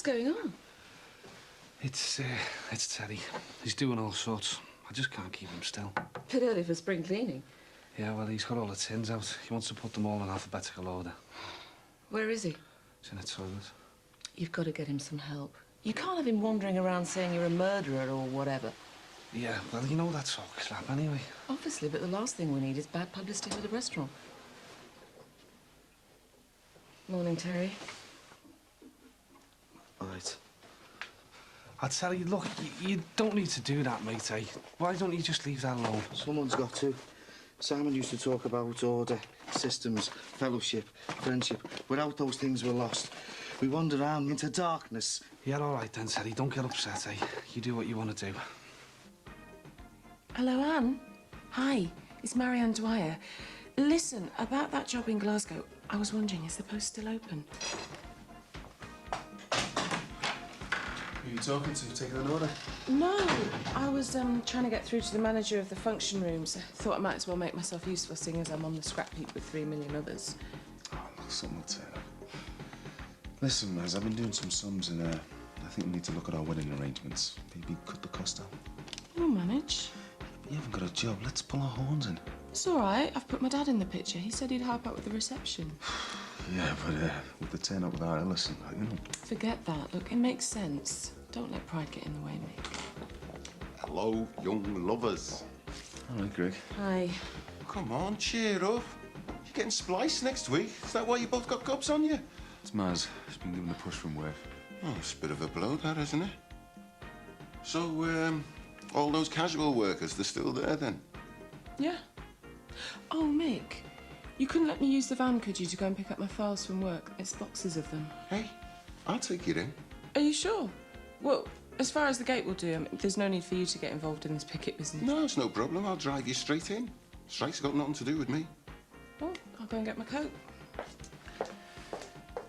going on? It's Teddy. He's doing all sorts. I just can't keep him still. Bit early for spring cleaning. Yeah, well, he's got all the tins out. He wants to put them all in alphabetical order. Where is he? He's in the toilet. You've got to get him some help. You can't have him wandering around saying you're a murderer or whatever. Yeah, well, you know that's all crap anyway. Obviously, but the last thing we need is bad publicity for the restaurant. Morning, Terry. All right. I tell you, look, you don't need to do that, mate, eh? Why don't you just leave that alone? Someone's got to. Simon used to talk about order, systems, fellowship, friendship. Without those things, we're lost. We wander around into darkness. Yeah, all right then, Teddy. Don't get upset, eh? You do what you want to do. Hello, Anne. Hi, it's Marianne Dwyer. Listen, about that job in Glasgow, I was wondering, is the post still open? Who are you talking to? Taking an order? No, I was trying to get through to the manager of the function rooms. I thought I might as well make myself useful, seeing as I'm on the scrap heap with 3 million others. Oh, look, something will turn up. Listen, Maz, I've been doing some sums and I think we need to look at our wedding arrangements. Maybe cut the cost down. We'll manage. But you haven't got a job. Let's pull our horns in. It's all right. I've put my dad in the picture. He said he'd help out with the reception. Yeah, but with the turn up with our Ellison, you know. Forget that. Look, it makes sense. Don't let pride get in the way, mate. Hello, young lovers. All right, Greg. Hi. Come on, cheer up. You're getting spliced next week. Is that why you both got gobs on you? It's Maz. He's been given a push from work. Oh, it's a bit of a blow, that, isn't it? So, all those casual workers, they're still there, then? Yeah. Oh, Mick, you couldn't let me use the van, could you, to go and pick up my files from work? There's boxes of them. Hey, I'll take you in. Are you sure? Well, as far as the gate will do, I mean, there's no need for you to get involved in this picket business. No, it's no problem. I'll drive you straight in. Strike's got nothing to do with me. Oh, I'll go and get my coat.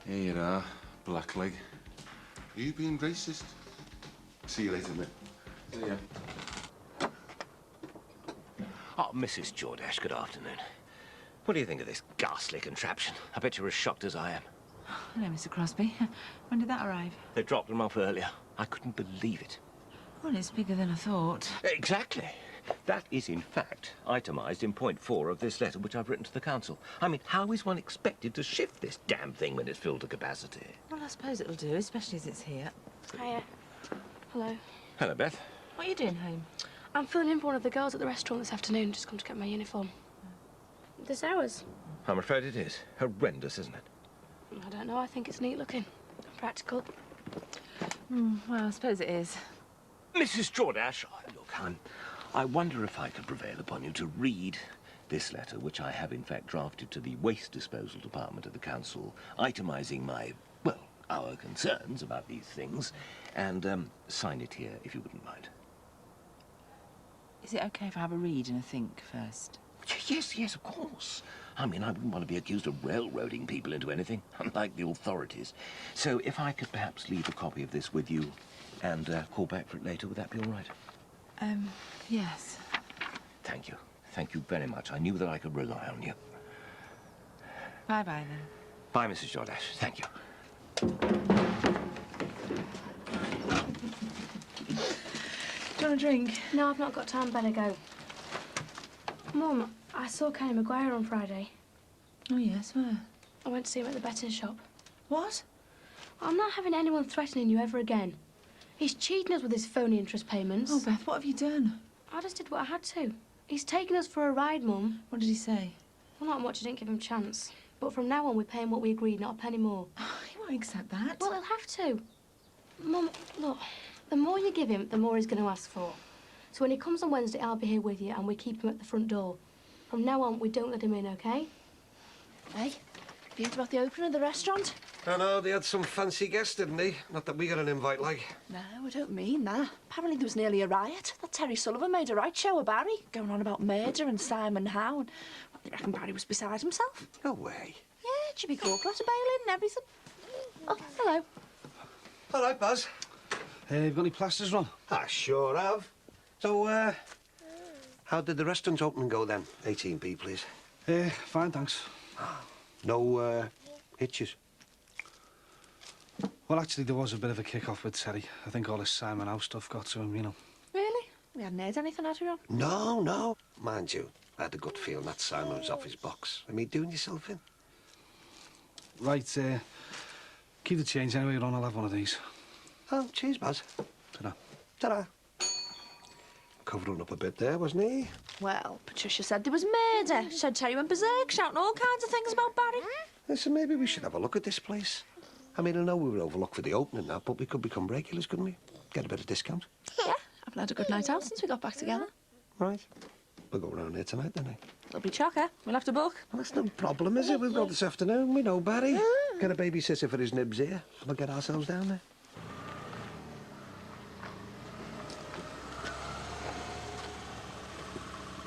Here you are, blackleg. Are you being racist? See you later, mate. See ya. Oh, Mrs. Jordache, good afternoon. What do you think of this ghastly contraption? I bet you're as shocked as I am. Hello, Mr. Crosby. When did that arrive? They dropped them off earlier. I couldn't believe it. Well, it's bigger than I thought. Exactly. That is, in fact, itemised in point 4 of this letter which I've written to the council. I mean, how is one expected to shift this damn thing when it's filled to capacity? Well, I suppose it'll do, especially as it's here. Hiya. Hello. Hello, Beth. What are you doing home? I'm filling in for one of the girls at the restaurant this afternoon. Just come to get my uniform. This hours? I'm afraid it is. Horrendous, isn't it? I don't know. I think it's neat looking. Practical. Well, I suppose it is. Mrs. Jordache, look, I wonder if I could prevail upon you to read this letter, which I have in fact drafted to the Waste Disposal Department of the Council, itemising my, well, our concerns about these things, and sign it here, if you wouldn't mind. Is it okay if I have a read and a think first? Yes, of course. I mean, I wouldn't want to be accused of railroading people into anything, unlike the authorities. So if I could perhaps leave a copy of this with you and call back for it later, would that be all right? Yes. Thank you. Thank you very much. I knew that I could rely on you. Bye-bye, then. Bye, Mrs. Jordache. Thank you. Do you want a drink? No, I've not got time. Better go. Mum, I saw Kenny Maguire on Friday. Oh, yes, where? I went to see him at the betting shop. What? I'm not having anyone threatening you ever again. He's cheating us with his phony interest payments. Oh, Beth, what have you done? I just did what I had to. He's taking us for a ride, Mum. What did he say? Well, not much. I didn't give him a chance. But from now on, we're paying what we agreed, not a penny more. Oh, he won't accept that. Well, he'll have to. Mum, look, the more you give him, the more he's going to ask for. So when he comes on Wednesday, I'll be here with you, and we keep him at the front door. From now on, we don't let him in, OK? Hey, you heard about the opening of the restaurant? I know, they had some fancy guests, didn't they? Not that we got an invite, like. No, I don't mean that. Apparently there was nearly a riot. That Terry Sullivan made a right show of Barry, going on about murder and Simon Howe, and I reckon Barry was beside himself. No way. Yeah, Jimmy Cork let a bail in and everything. Oh, hello. All right, Buzz. You got any plasters, Ron? I sure have. So, how did the restaurant's opening go then? 18p, please. Fine, thanks. No, hitches? Well, actually, there was a bit of a kick-off with Terry. I think all this Simon House stuff got to him, you know. Really? We hadn't heard anything out of him. No, no. Mind you, I had a good feeling that Simon was off his box. I mean, doing yourself in. Right, keep the change anyway, Ron. I'll have one of these. Oh, cheers, Baz. Ta-da. Ta-da. Covering up a bit there, wasn't he? Well, Patricia said there was murder. She said Terry went berserk, shouting all kinds of things about Barry. Listen, maybe we should have a look at this place. I mean, I know we were overlooked for the opening now, but we could become regulars, couldn't we? Get a bit of discount. Yeah, I've had a good night out since we got back together. Right. We'll go round here tonight, then, eh? Lovely chocker. We'll have to book. Well, that's no problem, is it? We'll go this afternoon. We know Barry. Get a babysitter for his nibs here. We'll get ourselves down there.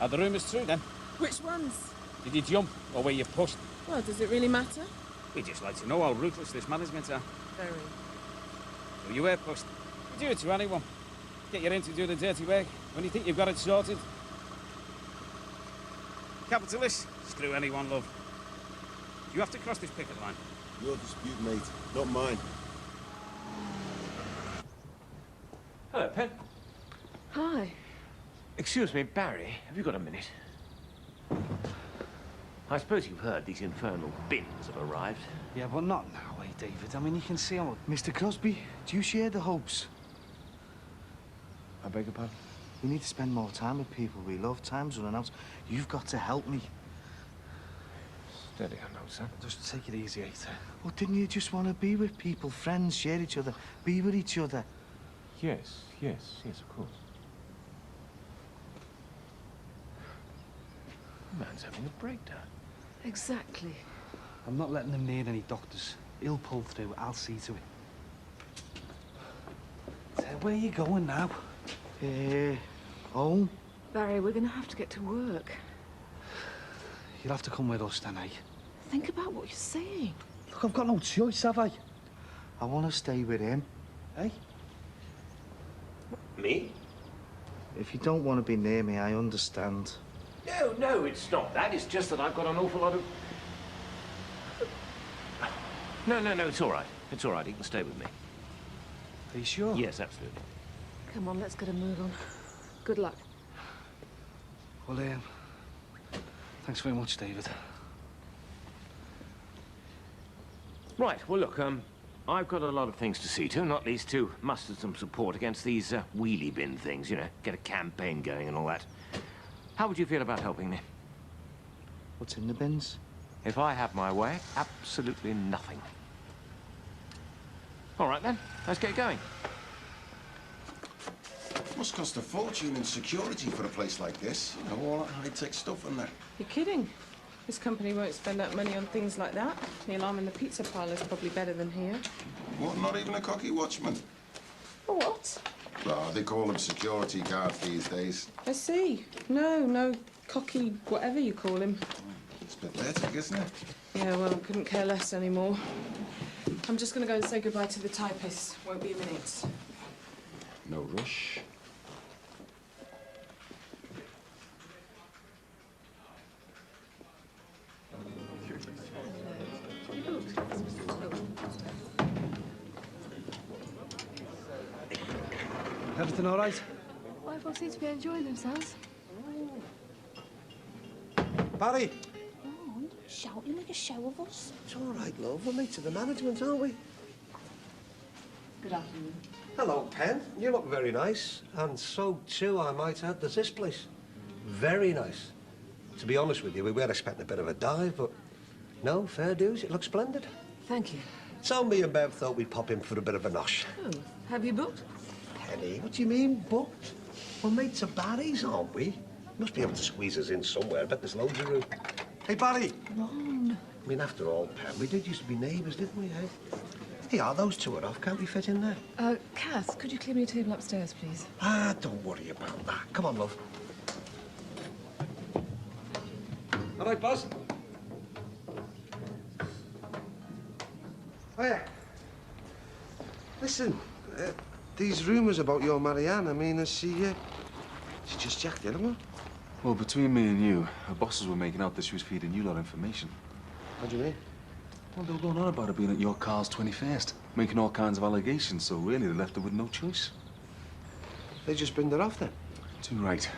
Are the rumours true, then? Which ones? Did you jump, or were you pushed? Well, does it really matter? We'd just like to know how ruthless this management are. Very. So you were pushed. You do it to anyone. Get you in to do the dirty work when you think you've got it sorted. Capitalists, screw anyone, love. You have to cross this picket line. Your dispute, mate, not mine. Hello, Pen. Hi. Excuse me, Barry, have you got a minute? I suppose you've heard these infernal bins have arrived. Yeah, but not now, eh, David? I mean, you can see how... Mr. Crosby, do you share the hopes? I beg your pardon? We need to spend more time with people we love. Time's running out. You've got to help me. Steady, I know, son. Just take it easy, eh? Well, didn't you just want to be with people, friends, share each other, be with each other? Yes, of course. The man's having a breakdown. Exactly. I'm not letting him near any doctors. He'll pull through. I'll see to it. Where are you going now? Home? Barry, we're going to have to get to work. You'll have to come with us then, eh? Think about what you're saying. Look, I've got no choice, have I? I want to stay with him. Eh? Me? If you don't want to be near me, I understand. No, it's not that. It's just that I've got an awful lot of... No, it's all right. It's all right. He can stay with me. Are you sure? Yes, absolutely. Come on, let's get a move on. Good luck. Well, thanks very much, David. Right, well, look, I've got a lot of things to see to, not least to muster some support against these wheelie bin things, you know, get a campaign going and all that. How would you feel about helping me? What's in the bins? If I have my way, absolutely nothing. All right, then, let's get going. Must cost a fortune in security for a place like this. You know, all that high-tech stuff and that. You're kidding. This company won't spend that money on things like that. The alarm in the pizza parlour's probably better than here. What, not even a cocky watchman? What? Oh, they call them security guards these days. I see. No cocky whatever you call him. It's a bit late, isn't it? Yeah, well, I couldn't care less anymore. I'm just going to go and say goodbye to the typist. Won't be a minute. No rush. Everything all right? Wife all seem to be enjoying themselves. Barry! Shouting like a show of us. It's all right, love. We're mates of the management, aren't we? Good afternoon. Hello, Pen. You look very nice. And so, too, I might add, there's this place. Very nice. To be honest with you, we were expecting a bit of a dive, but no, fair dues. It looks splendid. Thank you. So me and Bev thought we'd pop in for a bit of a nosh. Oh, have you booked? Penny, what do you mean, booked? We're mates of Barry's, aren't we? Must be able to squeeze us in somewhere. I bet there's loads of room. Hey, Barry! Come on. I mean, after all, Pen, we did used to be neighbours, didn't we, eh? Yeah, those two are off. Can't we fit in there? Kath, could you clear me a table upstairs, please? Ah, don't worry about that. Come on, love. All right, boss. Oh, yeah. Listen, these rumours about your Marianne, I mean, she just jacked in, huh? Well, between me and you, her bosses were making out that she was feeding you a lot of information. What do you mean? Well, they were going on about it being at your Carl's 21st, making all kinds of allegations, so really they left her with no choice. They just binned her off then? Too right.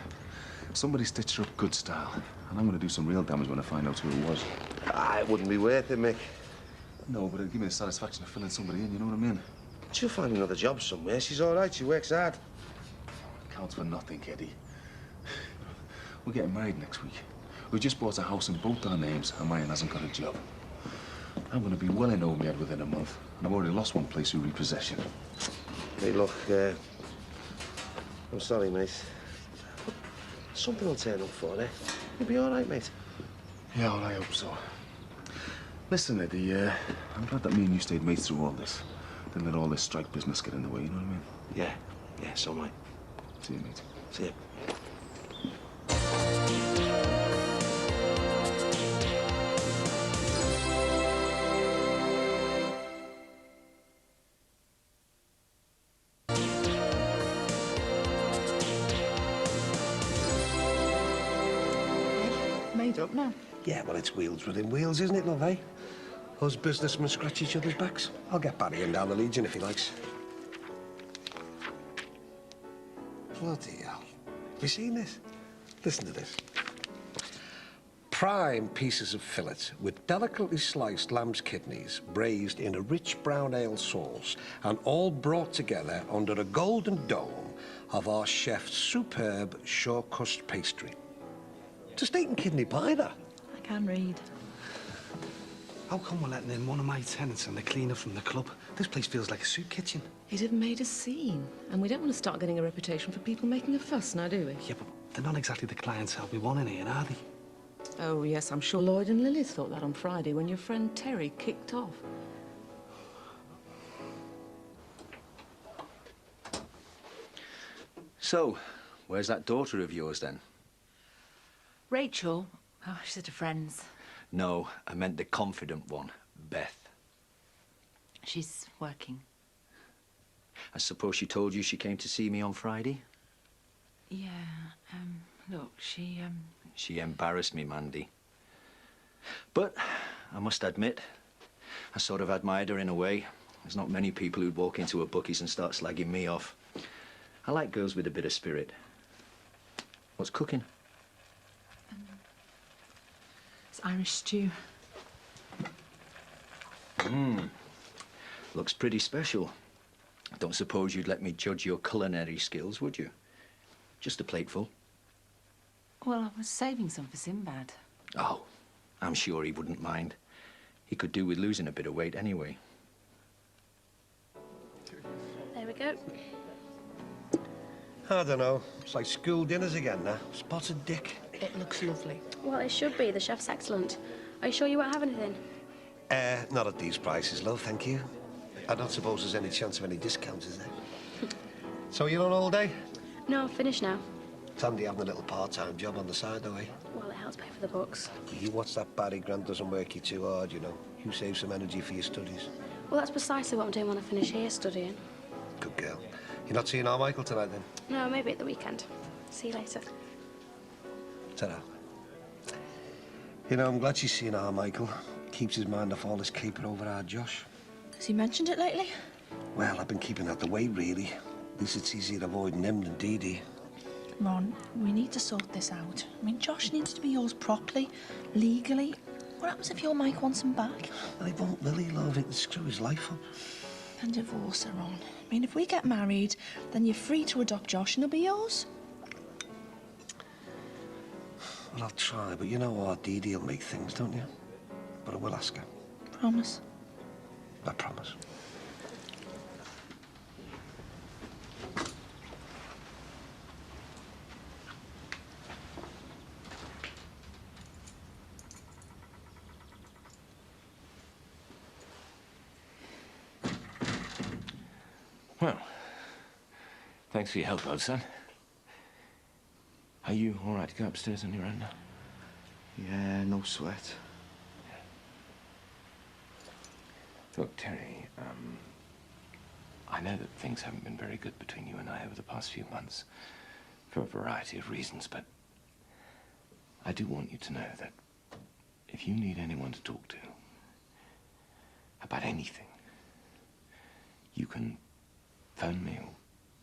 Somebody stitched her up good style, and I'm going to do some real damage when I find out who it was. Ah, it wouldn't be worth it, Mick. No, but it'll give me the satisfaction of filling somebody in, you know what I mean? She'll find another job somewhere. She's all right. She works hard. Counts for nothing, Eddie. We're getting married next week. We just bought a house in both our names, and mine hasn't got a job. I'm going to be well in over my head within a month, and I've already lost one place through repossession. Hey, look, I'm sorry, mate. Something will turn up for her. You'll be all right, mate. Yeah, well, I hope so. Listen, Eddie, I'm glad that me and you stayed mates through all this. Didn't let all this strike business get in the way, you know what I mean? Yeah, so am I. See you, mate. See you. Made up now. Yeah, well, it's wheels within wheels, isn't it, love, eh? Us businessmen scratch each other's backs. I'll get Barry in down the Legion if he likes. Bloody hell. Have you seen this? Listen to this. Prime pieces of fillet with delicately sliced lamb's kidneys braised in a rich brown ale sauce and all brought together under a golden dome of our chef's superb shore-crust pastry. Just eating kidney pie, that. I can read. How come we're letting in one of my tenants and the cleaner from the club? This place feels like a soup kitchen. He'd have made a scene. And we don't want to start getting a reputation for people making a fuss, now do we? Yeah, but they're not exactly the clientele we want in here, are they? Oh, yes, I'm sure Lloyd and Lilith thought that on Friday when your friend Terry kicked off. So, where's that daughter of yours, then? Rachel? Oh, she's at a friend's. No, I meant the confident one, Beth. She's working. I suppose she told you she came to see me on Friday? Yeah, look, She embarrassed me, Mandy. But I must admit, I sort of admired her in a way. There's not many people who'd walk into a Buc-ee's and start slagging me off. I like girls with a bit of spirit. What's cooking? it's Irish stew. Looks pretty special. I don't suppose you'd let me judge your culinary skills, would you? Just a plateful. Well, I was saving some for Sinbad. Oh, I'm sure he wouldn't mind. He could do with losing a bit of weight anyway. There we go. I don't know. It's like school dinners again now. Spotted dick. It looks lovely. Well, it should be. The chef's excellent. Are you sure you won't have anything? Not at these prices, love, thank you. I don't suppose there's any chance of any discounts, is there? So you're on all day? No, I'm finished now. It's handy having a little part-time job on the side, though, eh? Well, it helps pay for the books. You watch that Barry Grant doesn't work you too hard, you know. You save some energy for your studies. Well, that's precisely what I'm doing when I finish here studying. Good girl. You're not seeing our Michael tonight, then? No, maybe at the weekend. See you later. Ta-ra. You know, I'm glad she's seen our Michael. Keeps his mind off all this caper over our Josh. Has he mentioned it lately? Well, I've been keeping out the way, really. At least it's easier avoiding him than Dee Dee. Ron, we need to sort this out. I mean, Josh needs to be yours properly, legally. What happens if your Mike wants him back? They won't, Lily, love. It'll screw his life up. Then divorce her, Ron. I mean, if we get married, then you're free to adopt Josh and he'll be yours. Well, I'll try, but you know what? Dee Dee'll make things, don't you? But I will ask her. Promise? I promise. Well, thanks for your help, old son. Are you all right to go upstairs on your own now? Yeah, no sweat. Look, Terry, I know that things haven't been very good between you and I over the past few months for a variety of reasons, but I do want you to know that if you need anyone to talk to, about anything, you can phone me or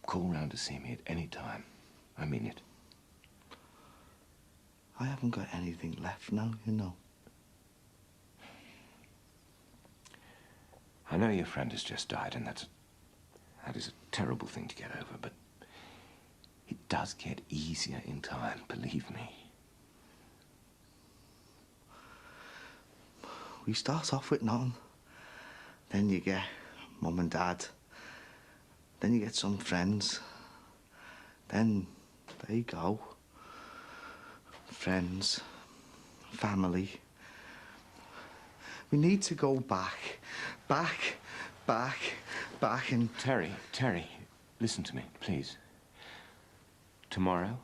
call round to see me at any time. I mean it. I haven't got anything left now, you know. I know your friend has just died, and that is a terrible thing to get over, but it does get easier in time, believe me. We start off with nothing. Then you get Mum and Dad. Then you get some friends. Then they go. Friends. Family. We need to go back. Back, and... Terry, listen to me, please. Tomorrow,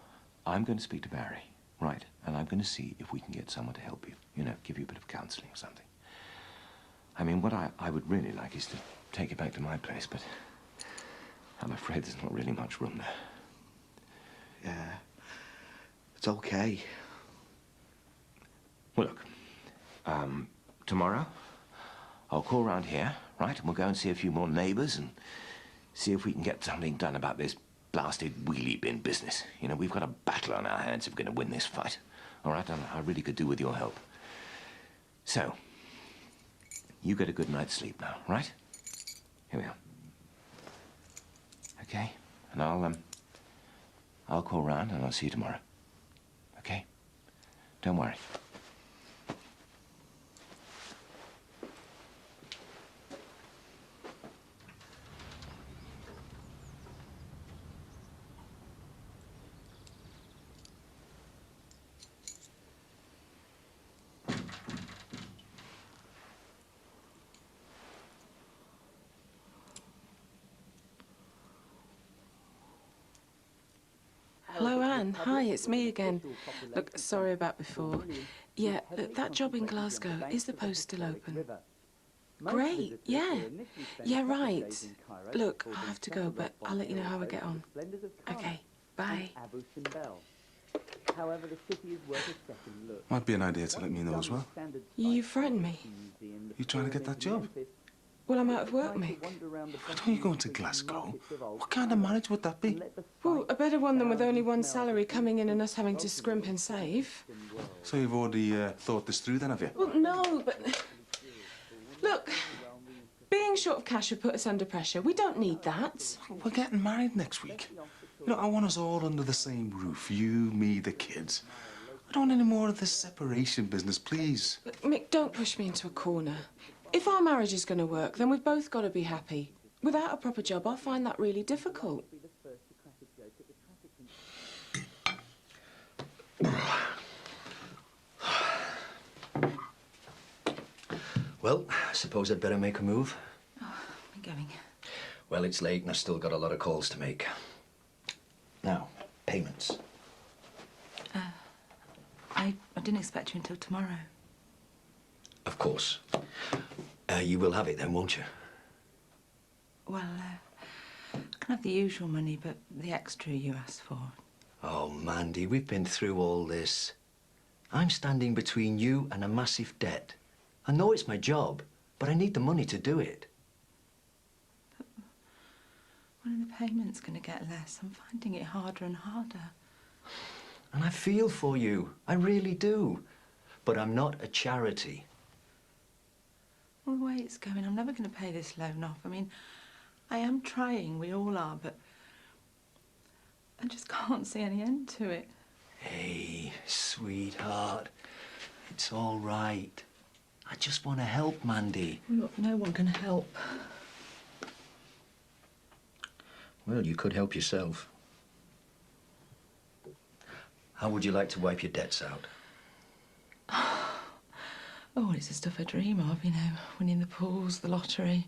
I'm going to speak to Barry, right? And I'm going to see if we can get someone to help you. You know, give you a bit of counselling or something. I mean, what I would really like is to take you back to my place, but I'm afraid there's not really much room there. Yeah. It's okay. Well, look, tomorrow, I'll call round here, right? And we'll go and see a few more neighbours and see if we can get something done about this blasted wheelie bin business. You know, we've got a battle on our hands if we're going to win this fight. All right? And I really could do with your help. So, you get a good night's sleep now, right? Here we are. Okay? And I'll call round and I'll see you tomorrow. Okay? Don't worry. Hello, Anne. Hi, it's me again. Look, sorry about before. Yeah, that job in Glasgow, is the post still open? Great, yeah. Yeah, right. Look, I have to go, but I'll let you know how I get on. Okay, bye. Might be an idea to let me know as well. You frightened me. You trying to get that job? Well, I'm out of work, Mick. Why don't you go to Glasgow? What kind of marriage would that be? Well, a better one than with only one salary coming in and us having to scrimp and save. So you've already thought this through then, have you? Well, no, but... Look, being short of cash would put us under pressure. We don't need that. We're getting married next week. You know, I want us all under the same roof. You, me, the kids. I don't want any more of this separation business, please. Look, Mick, don't push me into a corner. If our marriage is going to work, then we've both got to be happy. Without a proper job, I find that really difficult. Well, I suppose I'd better make a move. Oh, I'm going. Well, it's late and I've still got a lot of calls to make. Now, payments. I didn't expect you until tomorrow. Of course. You will have it then, won't you? Well, I can have the usual money, but the extra you asked for. Oh, Mandy, we've been through all this. I'm standing between you and a massive debt. I know it's my job, but I need the money to do it. But when are the payments going to get less? I'm finding it harder and harder. And I feel for you. I really do. But I'm not a charity. Well, the way it's going, I'm never going to pay this loan off. I mean, I am trying, we all are, but I just can't see any end to it. Hey, sweetheart, it's all right. I just want to help, Mandy. Look, no one can help. Well, you could help yourself. How would you like to wipe your debts out? Oh, it's the stuff I dream of, you know, winning the pools, the lottery.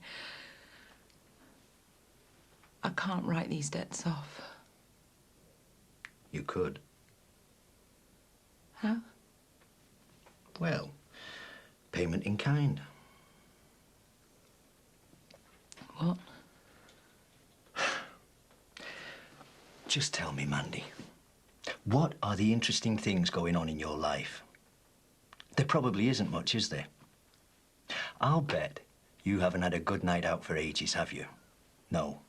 I can't write these debts off. You could. How? Well, payment in kind. What? Just tell me, Mandy, what are the interesting things going on in your life? There probably isn't much, is there? I'll bet You haven't had a good night out for ages, have you? No.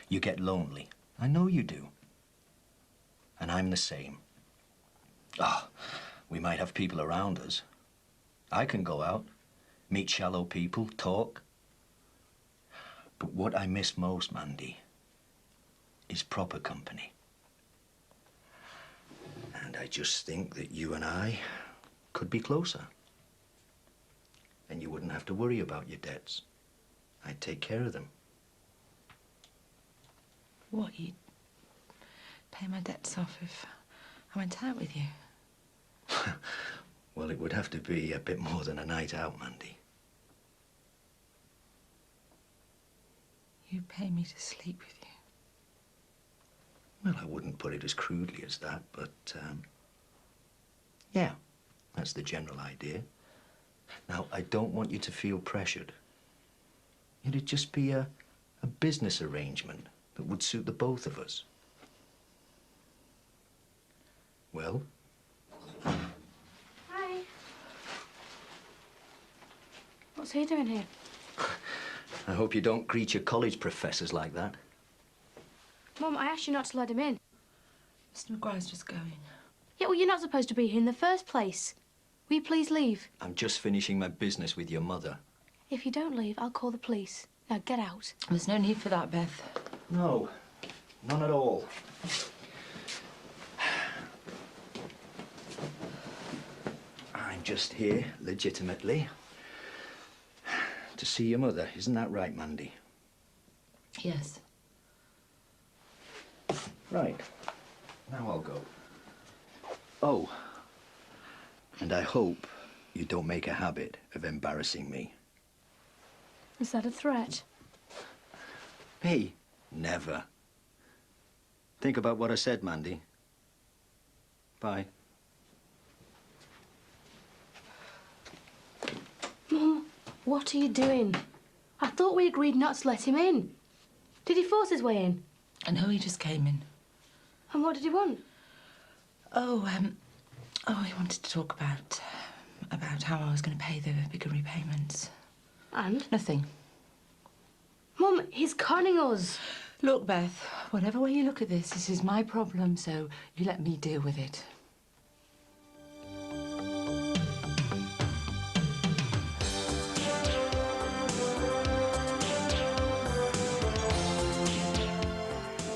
You get lonely. I know you do. And I'm the same. Ah, we might have people around us. I can go out, meet shallow people, talk. But what I miss most, Mandy, is proper company. And I just think that you and I could be closer. And you wouldn't have to worry about your debts. I'd take care of them. What, you'd pay my debts off if I went out with you? Well, it would have to be a bit more than a night out, Mandy. You'd pay me to sleep with you? Well, I wouldn't put it as crudely as that, but, yeah, that's the general idea. Now, I don't want you to feel pressured. It'd just be a business arrangement that would suit the both of us. Well? Hi. What's he doing here? I hope you don't greet your college professors like that. Mum, I asked you not to let him in. Mr. McGuire's just going. Yeah, well, you're not supposed to be here in the first place. Will you please leave? I'm just finishing my business with your mother. If you don't leave, I'll call the police. Now, get out. There's no need for that, Beth. No, none at all. I'm just here, legitimately, to see your mother. Isn't that right, Mandy? Yes. Right. Now I'll go. Oh, and I hope you don't make a habit of embarrassing me. Is that a threat? Me? Never. Think about what I said, Mandy. Bye. Mum, what are you doing? I thought we agreed not to let him in. Did he force his way in? No, he just came in. And what did he want? Oh, he wanted to talk about how I was going to pay the bigger repayments. And? Nothing. Mum, he's conning us. Look, Beth, whatever way you look at this is my problem, so you let me deal with it.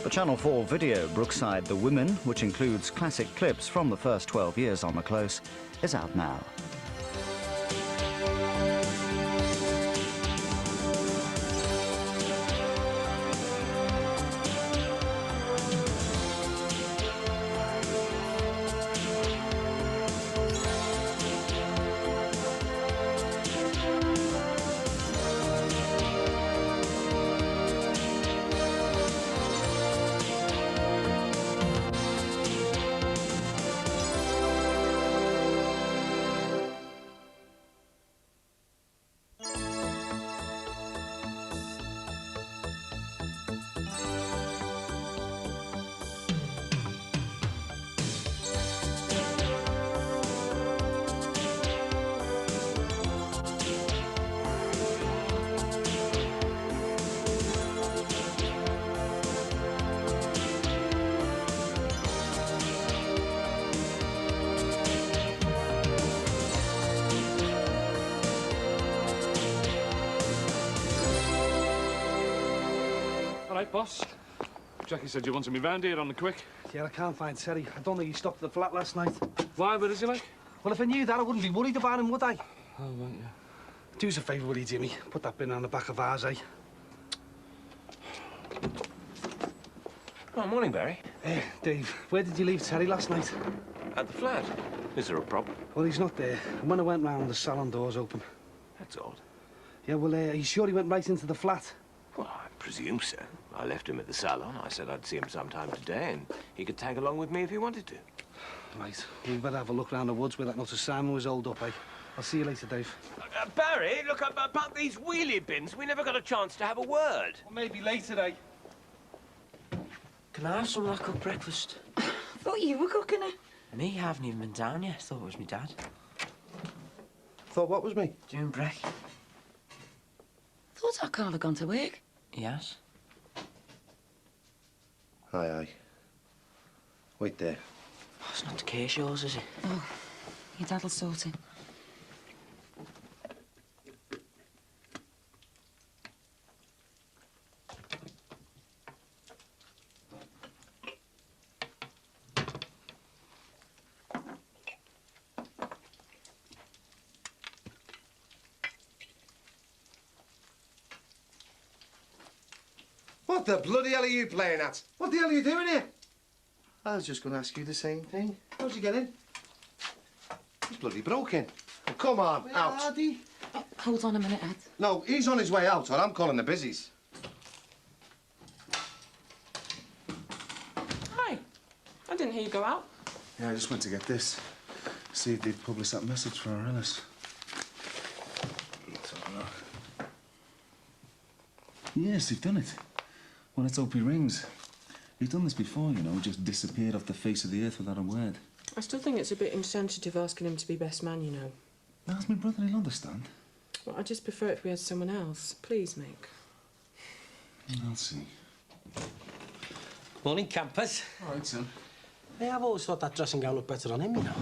The Channel 4 video Brookside The Women, which includes classic clips from the first 12 years on the Close, is out now. All right, boss. Jackie said you wanted me round here on the quick. Yeah, I can't find Terry. I don't think he stopped at the flat last night. Why? Where is he, like? Well, if I knew that, I wouldn't be worried about him, would I? Oh, right, yeah. Do us a favour, will you, Jimmy? Put that bin on the back of ours, eh? Oh, morning, Barry. Dave, where did you leave Terry last night? At the flat. Is there a problem? Well, he's not there. And when I went round, the salon door's open. That's odd. Yeah, well, are you sure he went right into the flat? Well, I presume so. I left him at the salon. I said I'd see him sometime today, and he could tag along with me if he wanted to. Right. We better have a look round the woods where that note of Simon was holed up, eh? I'll see you later, Dave. Barry, look, about these wheelie bins, we never got a chance to have a word. Well, maybe later, eh? Can I have some of that cooked breakfast? I thought you were cooking it. Me? I haven't even been down yet. Thought it was my dad. Thought what was me? Doing break. Thought our Carl had gone to work. Yes? Aye, aye. Wait there. Oh, it's not the case yours, is it? Oh, your dad'll sort it. What the bloody hell are you playing at? What the hell are you doing here? I was just going to ask you the same thing. How'd you get in? He's bloody broken. Oh, come on, out. Hardy. Hold on a minute, Ed. No, he's on his way out, or I'm calling the busies. Hi. I didn't hear you go out. Yeah, I just went to get this. See if they'd publish that message for our Ellis. Let's have a look. Yes, they've done it. Well, let's hope he rings. He's done this before, you know, just disappeared off the face of the earth without a word. I still think it's a bit insensitive asking him to be best man, you know. That's my brother, he'll understand. Well, I'd just prefer if we had someone else. Please, Mick. I'll see. Morning, campers. All right, son. Hey, I've always thought that dressing gown looked better on him, you know.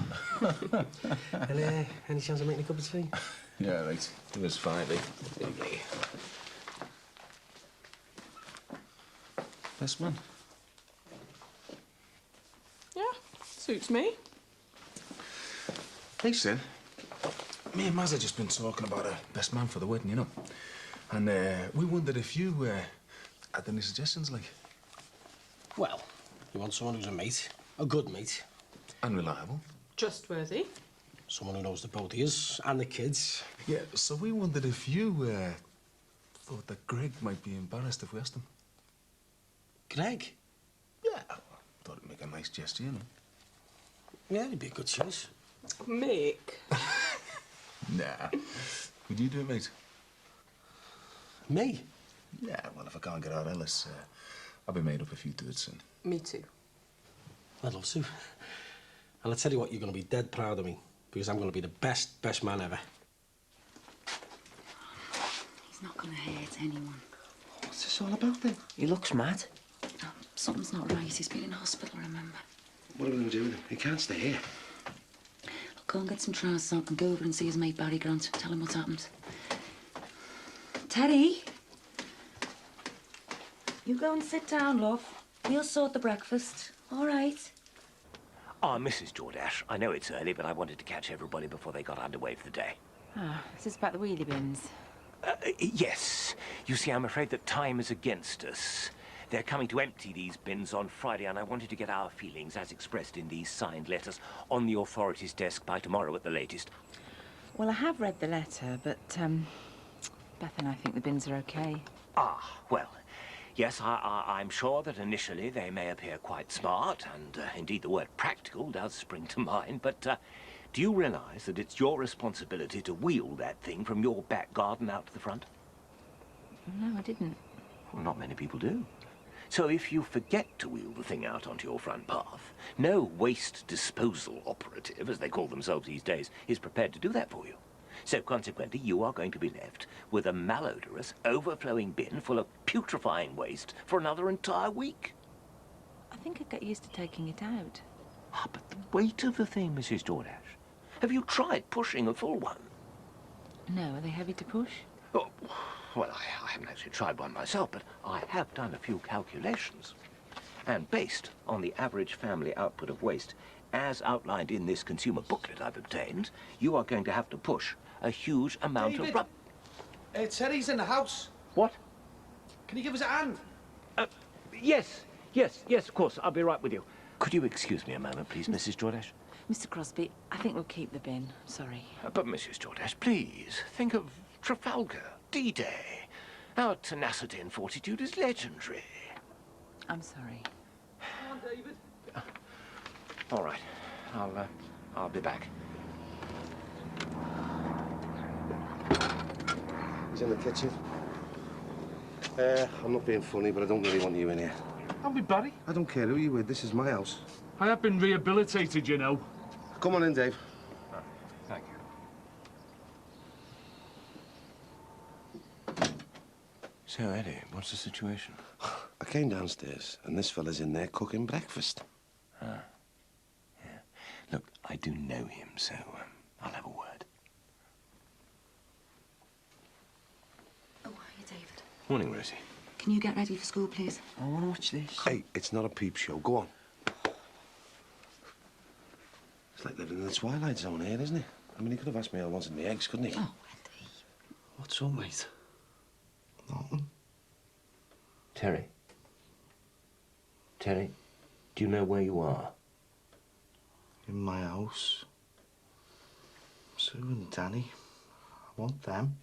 And, any chance of making a cup of tea? Yeah, right. It was fine, eh? Lovely. Best man. Yeah, suits me. Hey, Sin. Me and Maz have just been talking about a best man for the wedding, you know. And we wondered if you had any suggestions, like. Well, you want someone who's a mate, a good mate. And reliable. Trustworthy. Someone who knows the both of us and the kids. Yeah, so we wondered if you thought that Greg might be embarrassed if we asked him. Greg? Yeah, thought it'd make a nice gesture, you know. Yeah, he'd be a good choice. Mick. Nah. Would you do it, mate? Me? Yeah, well, if I can't get out Ellis, I'll be made up if you do it, son. Me too. I'd love to. And I'll tell you what, you're going to be dead proud of me, because I'm going to be the best man ever. He's not going to hurt anyone. What's this all about, then? He looks mad. Oh, something's not right. He's been in hospital, remember? What are we going to do with him? He can't stay here. Look, go and get some trousers on and go over and see his mate Barry Grant. Tell him what's happened. Terry? You go and sit down, love. We'll sort the breakfast. All right. Ah, Mrs. Jordache, I know it's early, but I wanted to catch everybody before they got underway for the day. Ah, is this about the wheelie bins? Yes. You see, I'm afraid that time is against us. They're coming to empty these bins on Friday, and I wanted to get our feelings, as expressed in these signed letters, on the authorities' desk by tomorrow at the latest. Well, I have read the letter, but, Beth and I think the bins are okay. Ah, well, yes, I'm sure that initially they may appear quite smart, and indeed the word practical does spring to mind, but do you realise that it's your responsibility to wheel that thing from your back garden out to the front? No, I didn't. Well, not many people do. So if you forget to wheel the thing out onto your front path, no waste disposal operative, as they call themselves these days, is prepared to do that for you. So consequently, you are going to be left with a malodorous, overflowing bin full of putrefying waste for another entire week. I think I'd get used to taking it out. Ah, but the weight of the thing, Mrs. Jordache. Have you tried pushing a full one? No, are they heavy to push? Oh, well, I haven't actually tried one myself, but I have done a few calculations. And based on the average family output of waste, as outlined in this consumer booklet I've obtained, you are going to have to push a huge amount of rubbish. Terry's in the house. What? Can you give us a hand? Yes, of course. I'll be right with you. Could you excuse me a moment, please, Mrs. Jordache? Mr. Crosby, I think we'll keep the bin. Sorry. But, Mrs. Jordache, please, think of Trafalgar, D-Day. Our tenacity and fortitude is legendary. I'm sorry. Come on, David. All right. I'll be back. He's in the kitchen. I'm not being funny, but I don't really want you in here. I'm with Barry. I don't care who you're with. This is my house. I have been rehabilitated, you know. Come on in, Dave. Thank you. So, Eddie, what's the situation? I came downstairs, and this fella's in there cooking breakfast. Ah, yeah. Look, I do know him, so I'll have a word. Oh, hiya, David. Morning, Rosie. Can you get ready for school, please? I want to watch this. Hey, it's not a peep show. Go on. It's like living in the Twilight Zone here, isn't it? I mean, he could have asked me how I wanted my eggs, couldn't he? Oh, What's up, mate? Nothing. Terry? Terry, do you know where you are? In my house. Sue and Danny. I want them.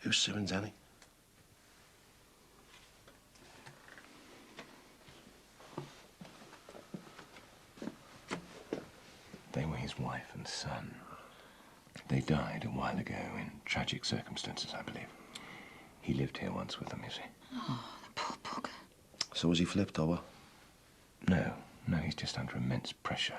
Who's Sue and Danny? They were his wife and son. They died a while ago in tragic circumstances, I believe. He lived here once with them, you see. Oh, the poor bugger. So was he flipped over? No, he's just under immense pressure.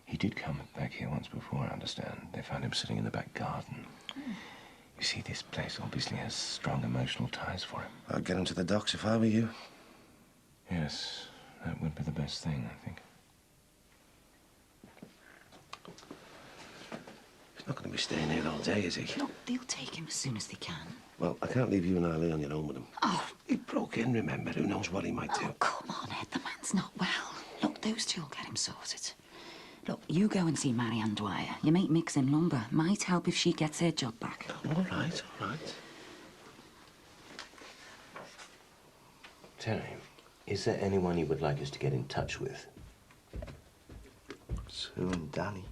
He did come back here once before, I understand. They found him sitting in the back garden. You see, this place obviously has strong emotional ties for him. I'd get him to the docks if I were you. Yes, that would be the best thing, I think. He's not going to be staying here all day, is he? Look, they'll take him as soon as they can. Well, I can't leave you and Eileen on your own with him. Oh. He broke in, remember? Who knows what he might do? Oh, come on, Ed. The man's not well. Look, those two will get him sorted. Look, you go and see Marianne Dwyer. Your mate Mick's in lumber. Might help if she gets her job back. All right, all right. Terry, is there anyone you would like us to get in touch with? Sue and Danny.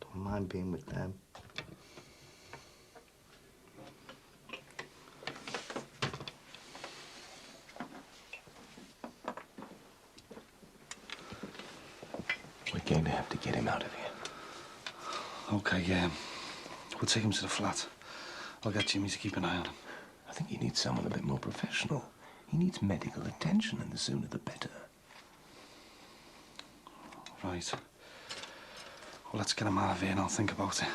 Don't mind being with them. We're going to have to get him out of here. Okay, yeah. We'll take him to the flat. I'll get Jimmy to keep an eye on him. I think you need someone a bit more professional. He needs medical attention, and the sooner the better. Right. Well, let's get him out of here and I'll think about it.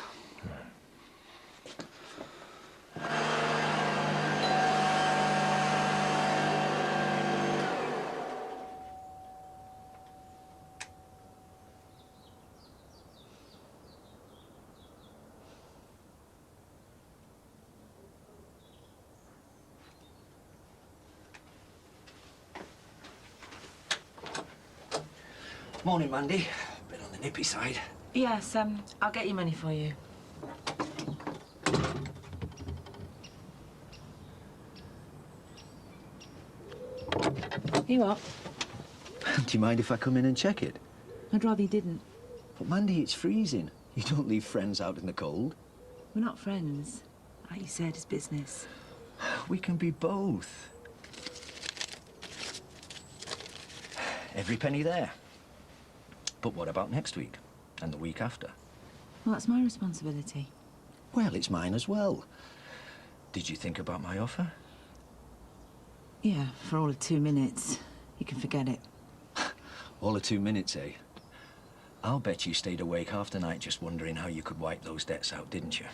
Morning, Mandy. Bit on the nippy side. Yes, I'll get your money for you. You what? Do you mind if I come in and check it? I'd rather you didn't. But, Mandy, it's freezing. You don't leave friends out in the cold. We're not friends. Like you said, it's business. We can be both. Every penny there. But what about next week? And the week after? Well, that's my responsibility. Well, it's mine as well. Did you think about my offer? Yeah, for all of 2 minutes. You can forget it. All of 2 minutes, eh? I'll bet you stayed awake half the night just wondering how you could wipe those debts out, didn't you?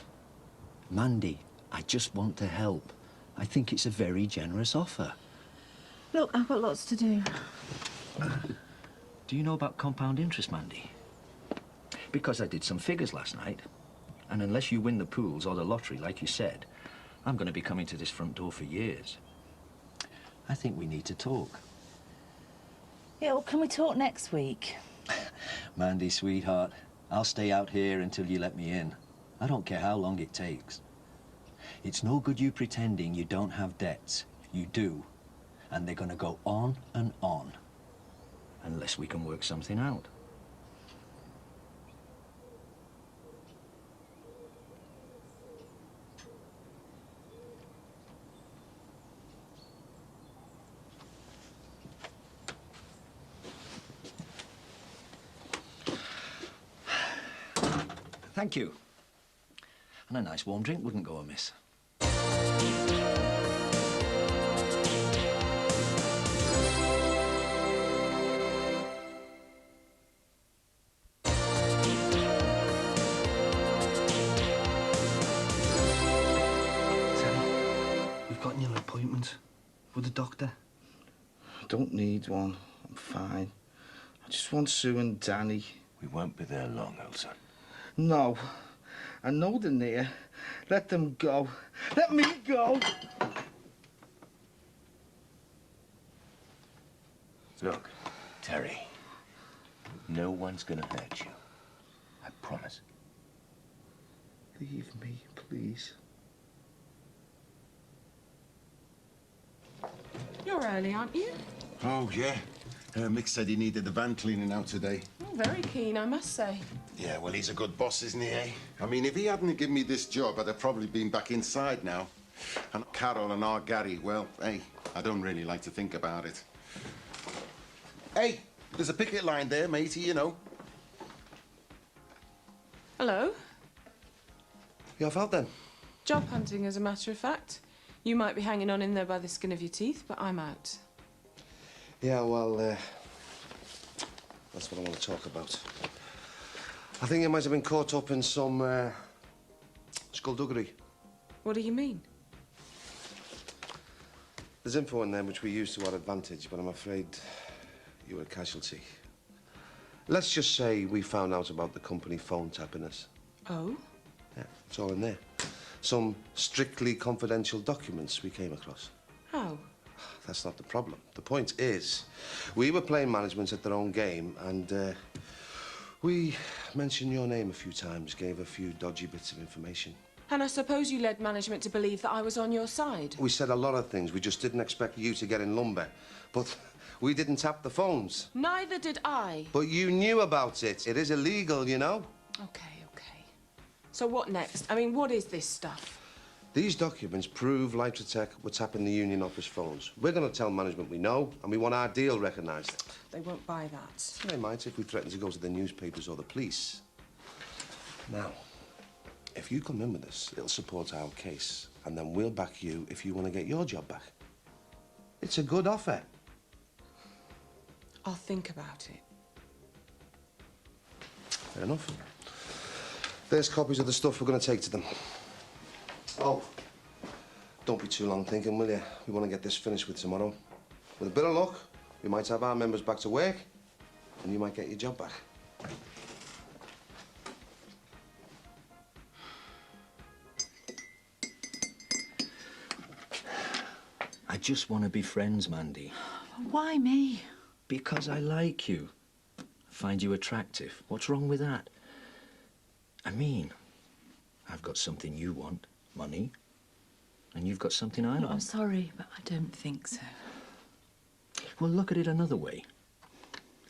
Mandy, I just want to help. I think it's a very generous offer. Look, I've got lots to do. Do you know about compound interest, Mandy? Because I did some figures last night. And unless you win the pools or the lottery, like you said, I'm going to be coming to this front door for years. I think we need to talk. Yeah, well, can we talk next week? Mandy, sweetheart, I'll stay out here until you let me in. I don't care how long it takes. It's no good you pretending you don't have debts. You do. And they're going to go on and on. Unless we can work something out. Thank you. And a nice warm drink wouldn't go amiss. With the doctor? I don't need one. I'm fine. I just want Sue and Danny. We won't be there long, old son. No. I know they're near. Let them go. Let me go! Look, Terry, no one's gonna hurt you. I promise. Leave me, please. You're early, aren't you? Oh, yeah. Mick said he needed the van cleaning out today. Oh, very keen, I must say. Yeah, well, he's a good boss, isn't he, eh? I mean, if he hadn't given me this job, I'd have probably been back inside now. And Carol and our Gary, well, hey, I don't really like to think about it. Hey, there's a picket line there, matey, you know. Hello? You off out then? Job hunting, as a matter of fact. You might be hanging on in there by the skin of your teeth, but I'm out. Yeah, well, that's what I want to talk about. I think you might have been caught up in some skullduggery. What do you mean? There's info in there which we use to our advantage, but I'm afraid you were a casualty. Let's just say we found out about the company phone tapping us. Oh? Yeah, it's all in there. Some strictly confidential documents we came across. How? That's not the problem. The point is, we were playing management at their own game, and we mentioned your name a few times, gave a few dodgy bits of information. And I suppose you led management to believe that I was on your side. We said a lot of things. We just didn't expect you to get in lumber. But we didn't tap the phones. Neither did I. But you knew about it. It is illegal, you know. Okay. So what next? I mean, what is this stuff? These documents prove Lightrotech were tapping the union office phones. We're going to tell management we know, and we want our deal recognised. They won't buy that. They might if we threaten to go to the newspapers or the police. Now, if you come in with us, it'll support our case, and then we'll back you if you want to get your job back. It's a good offer. I'll think about it. Fair enough. There's copies of the stuff we're going to take to them. Oh, don't be too long thinking, will you? We want to get this finished with tomorrow. With a bit of luck, we might have our members back to work, and you might get your job back. I just want to be friends, Mandy. Why me? Because I like you. Find you attractive. What's wrong with that? I mean, I've got something you want, money, and you've got something I want. I'm sorry, but I don't think so. Well, look at it another way.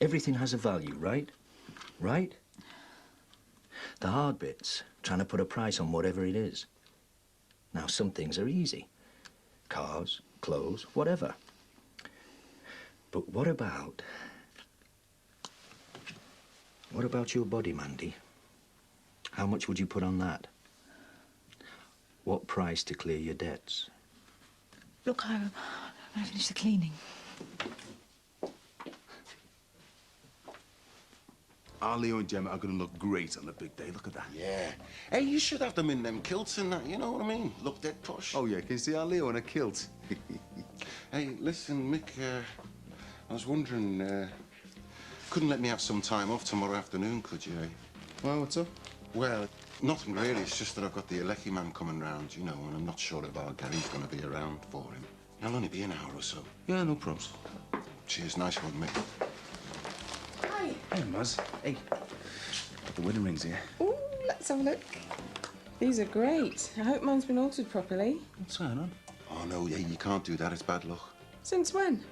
Everything has a value, right? Right? The hard bit's trying to put a price on whatever it is. Now, some things are easy. Cars, clothes, whatever. But what about your body, Mandy? How much would you put on that? What price to clear your debts? Look, I'm going to finish the cleaning. Our Leo and Gemma are going to look great on the big day. Look at that. Yeah. Hey, you should have them in them kilts and that, you know what I mean? Look dead posh. Oh, yeah, can you see our Leo in a kilt? Hey, listen, Mick, I was wondering, couldn't let me have some time off tomorrow afternoon, could you, eh? Well, what's up? Well, nothing really. It's just that I've got the Alecki man coming round, you know, and I'm not sure if our Gary's going to be around for him. He'll only be an hour or so. Yeah, no problems. Cheers, nice one, Mick. Hi. Hey, Muzz. Hey. Got the wedding rings here. Ooh, let's have a look. These are great. I hope mine's been altered properly. What's going on? Oh, no, yeah, you can't do that. It's bad luck. Since when?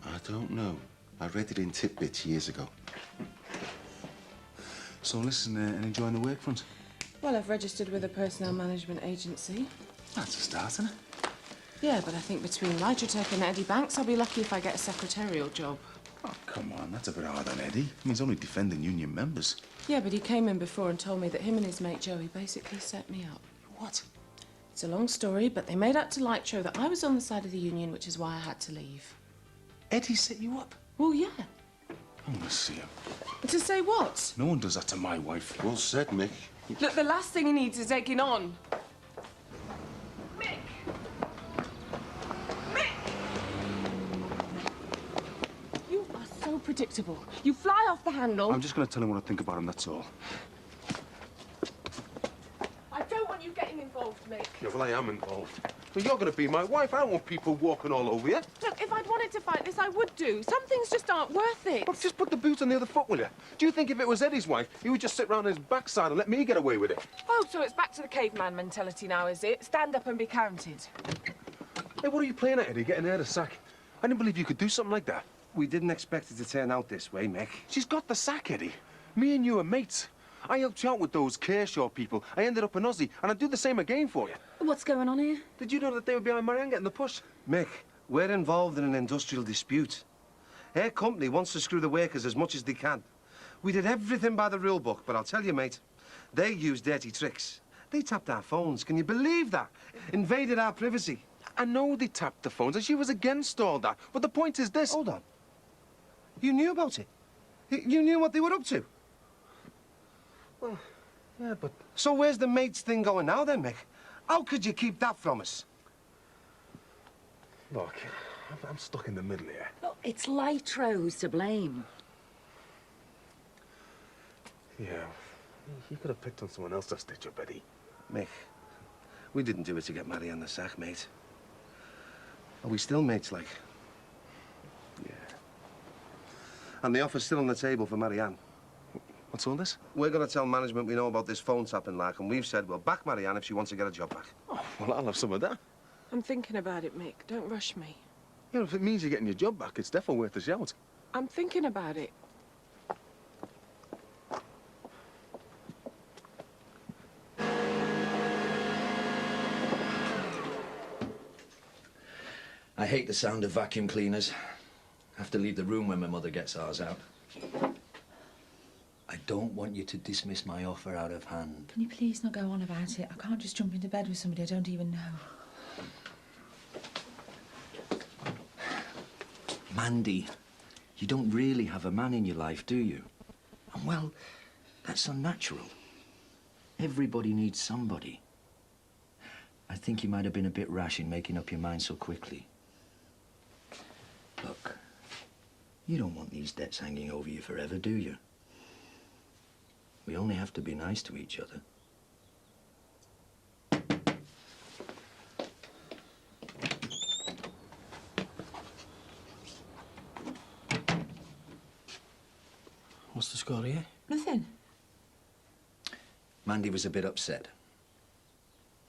I don't know. I read it in Titbits years ago. So listen, and enjoying the work front? Well, I've registered with a personnel management agency. That's a start, isn't it? Yeah, but I think between Lightrotech and Eddie Banks, I'll be lucky if I get a secretarial job. Oh, come on, that's a bit hard on Eddie. I mean, he's only defending union members. Yeah, but he came in before and told me that him and his mate Joey basically set me up. What? It's a long story, but they made out to Lightro that I was on the side of the union, which is why I had to leave. Eddie set you up? Well, yeah. I'm gonna see him. To say what? No one does that to my wife. Well said, Mick. Look, the last thing he needs is egging on. Mick! Mick! predictable. You fly off the handle. I'm just going to tell him what I think about him, that's all. I don't want you getting involved, Mick. Yeah, well, I am involved. Well, you're going to be my wife. I don't want people walking all over you. Look, if I'd wanted to fight this, I would do. Some things just aren't worth it. Well, just put the boot on the other foot, will you? Do you think if it was Eddie's wife, he would just sit round his backside and let me get away with it? Oh, so it's back to the caveman mentality now, is it? Stand up and be counted. Hey, what are you playing at, Eddie? Getting her the sack? I didn't believe you could do something like that. We didn't expect it to turn out this way, Mick. She's got the sack, Eddie. Me and you are mates. I helped you out with those Kershaw people. I ended up in Aussie, and I'd do the same again for you. What's going on here? Did you know that they were behind Marianne getting the push? Mick, we're involved in an industrial dispute. Her company wants to screw the workers as much as they can. We did everything by the rule book, but I'll tell you, mate, they used dirty tricks. They tapped our phones. Can you believe that? Invaded our privacy. I know they tapped the phones, and she was against all that. But the point is this. Hold on. You knew about it? You knew what they were up to? Well, yeah, but... So where's the mates thing going now, then, Mick? How could you keep that from us? Look, I'm stuck in the middle here. Look, it's Lytro's to blame. Yeah, you could have picked on someone else to stitch up, Eddie. Mick, we didn't do it to get Marianne the sack, mate. Are we still mates, like? Yeah. And the offer's still on the table for Marianne. What's all this? We're going to tell management we know about this phone tapping, like, and we've said we'll back Marianne if she wants to get a job back. Oh, well, I'll have some of that. I'm thinking about it, Mick. Don't rush me. You know, if it means you're getting your job back, it's definitely worth a shout. I'm thinking about it. I hate the sound of vacuum cleaners. I have to leave the room when my mother gets ours out. I don't want you to dismiss my offer out of hand. Can you please not go on about it? I can't just jump into bed with somebody I don't even know. Mandy, you don't really have a man in your life, do you? And well, that's unnatural. Everybody needs somebody. I think you might have been a bit rash in making up your mind so quickly. Look, you don't want these debts hanging over you forever, do you? We only have to be nice to each other. What's the score here? Nothing. Mandy was a bit upset.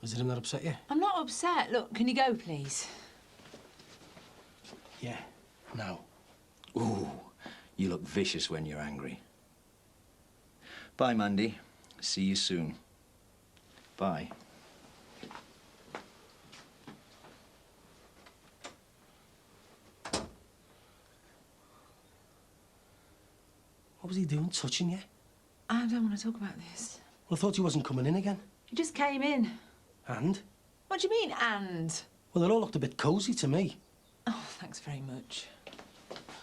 Is it him that upset you? I'm not upset. Look, can you go, please? Yeah. Now. Ooh, you look vicious when you're angry. Bye, Mandy. See you soon. Bye. What was he doing, touching you? I don't want to talk about this. Well, I thought he wasn't coming in again. He just came in. And? What do you mean, and? Well, it all looked a bit cosy to me. Oh, thanks very much.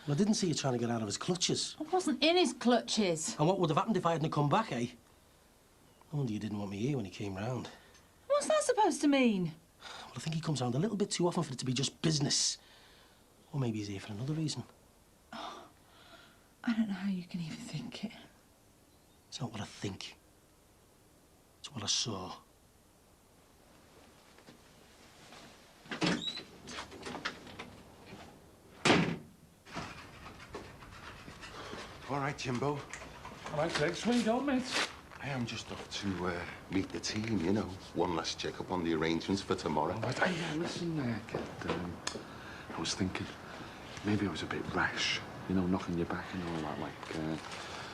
Well, I didn't see you trying to get out of his clutches. I wasn't in his clutches. And what would have happened if I hadn't come back, eh? No wonder you didn't want me here when he came round. What's that supposed to mean? Well, I think he comes round a little bit too often for it to be just business. Or maybe he's here for another reason. Oh, I don't know how you can even think it. It's not what I think. It's what I saw. All right, Jimbo. All right, Tex, where you going, mate? I am just off to meet the team, you know. One last check-up on the arrangements for tomorrow. All right, yeah, listen there, kid. I was thinking, maybe I was a bit rash, you know, knocking you back and all that, like,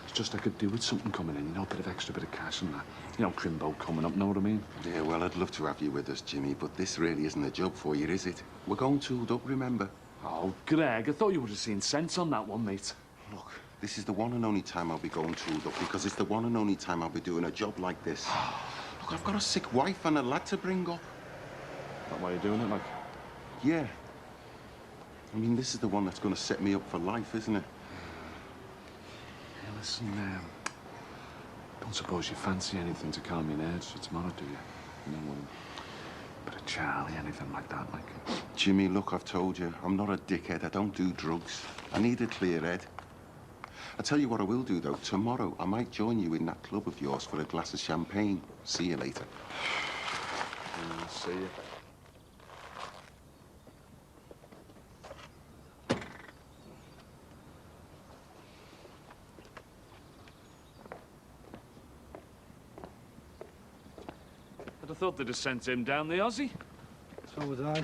it's just I could do with something coming in, you know, a bit of extra bit of cash and that. You know, Crimbo coming up, know what I mean? Yeah, well, I'd love to have you with us, Jimmy, but this really isn't a job for you, is it? We're going tooled up, remember? Oh, Greg, I thought you would have seen sense on that one, mate. Look, this is the one and only time I'll be going tooled up because it's the one and only time I'll be doing a job like this. Look, I've got a sick wife and a lad to bring up. That why you're doing it, like? Yeah. I mean, this is the one that's going to set me up for life, isn't it? Yeah, listen, don't suppose you fancy anything to calm your nerves for tomorrow, do you? You know, a bit of Charlie, anything like that, like? Jimmy, look, I've told you, I'm not a dickhead. I don't do drugs. I need a clear head. I tell you what I will do, though. Tomorrow, I might join you in that club of yours for a glass of champagne. See you later. See you. I'd have thought they'd have sent him down the Aussie. So would I.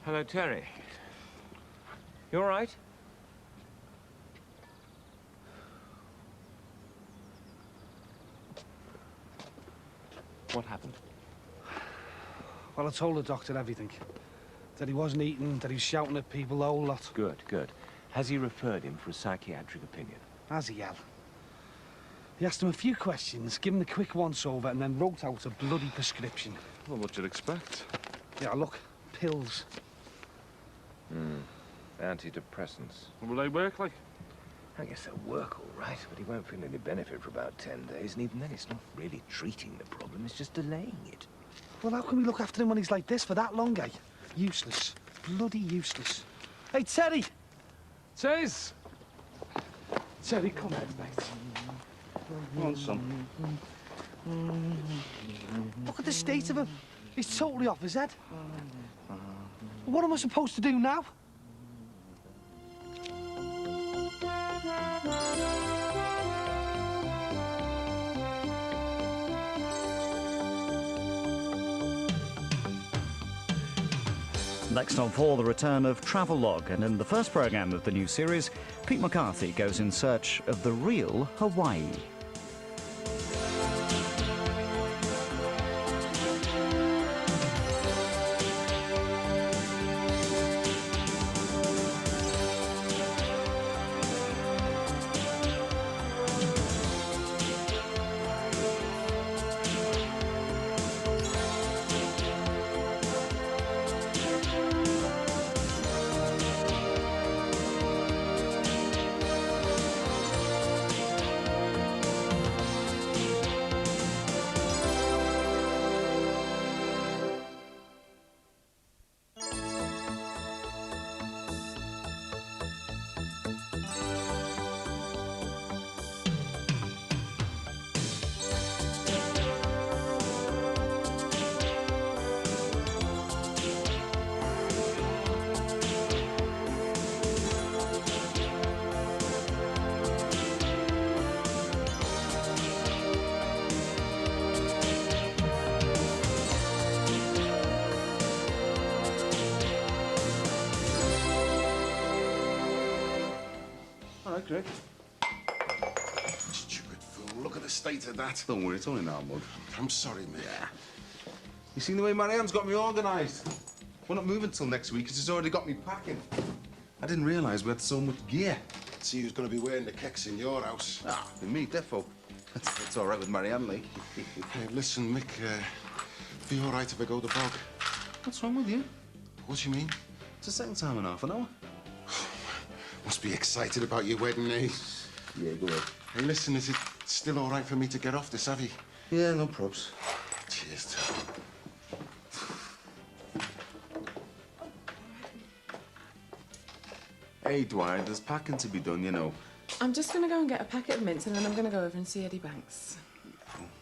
Hello, Terry. You all right? What happened? Well, I told the doctor everything. That he wasn't eating, that he was shouting at people, the whole lot. Good, good. Has he referred him for a psychiatric opinion? Has he, Al? He asked him a few questions, gave him a quick once-over, and then wrote out a bloody prescription. Well, what you'd expect. Yeah, look, pills. Antidepressants. What will they work like? I guess they'll work all right, but he won't feel any benefit for about 10 days, and even then it's not really treating the problem, it's just delaying it. Well, how can we look after him when he's like this for that long, eh? Useless. Bloody useless. Hey, Terry! Tez! Terry, come here, mate. Want some? Look at the state of him. He's totally off his head. What am I supposed to do now? Next on 4, the return of Travellog, and in the first programme of the new series, Pete McCarthy goes in search of the real Hawaii. Greg. Stupid fool. Look at the state of that. Don't worry, it's only an arm mug. I'm sorry, mate. Yeah. You seen the way Marianne's got me organised? We're not moving till next week because she's already got me packing. I didn't realise we had so much gear. See who's going to be wearing the kecks in your house. Ah, me, defo. It's all right with Marianne, like. Hey, listen, Mick, be all right if I go to bog? What's wrong with you? What do you mean? It's the second time in half an hour. Must be excited about your wedding, eh? Yeah, go ahead. Hey, listen, is it still all right for me to get off this, have you? Yeah, no probs. Cheers. Hey, Dwyer, there's packing to be done, you know. I'm just going to go and get a packet of mints and then I'm going to go over and see Eddie Banks.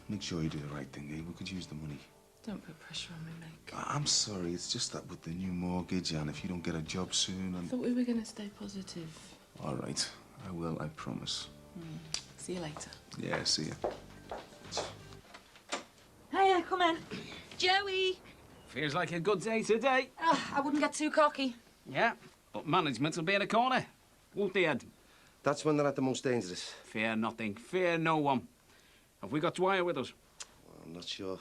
Make sure you do the right thing, eh? We could use the money. Don't put pressure on me, Mick. I'm sorry, it's just that with the new mortgage and if you don't get a job soon and... I thought we were going to stay positive. All right, I will, I promise. See you later. Yeah, see ya. Hiya, come in. Joey! Feels like a good day today. Oh, I wouldn't get too cocky. Yeah, but management will be in a corner. Won't they, Ed? That's when they're at the most dangerous. Fear nothing. Fear no one. Have we got Dwyer with us? Well, I'm not sure.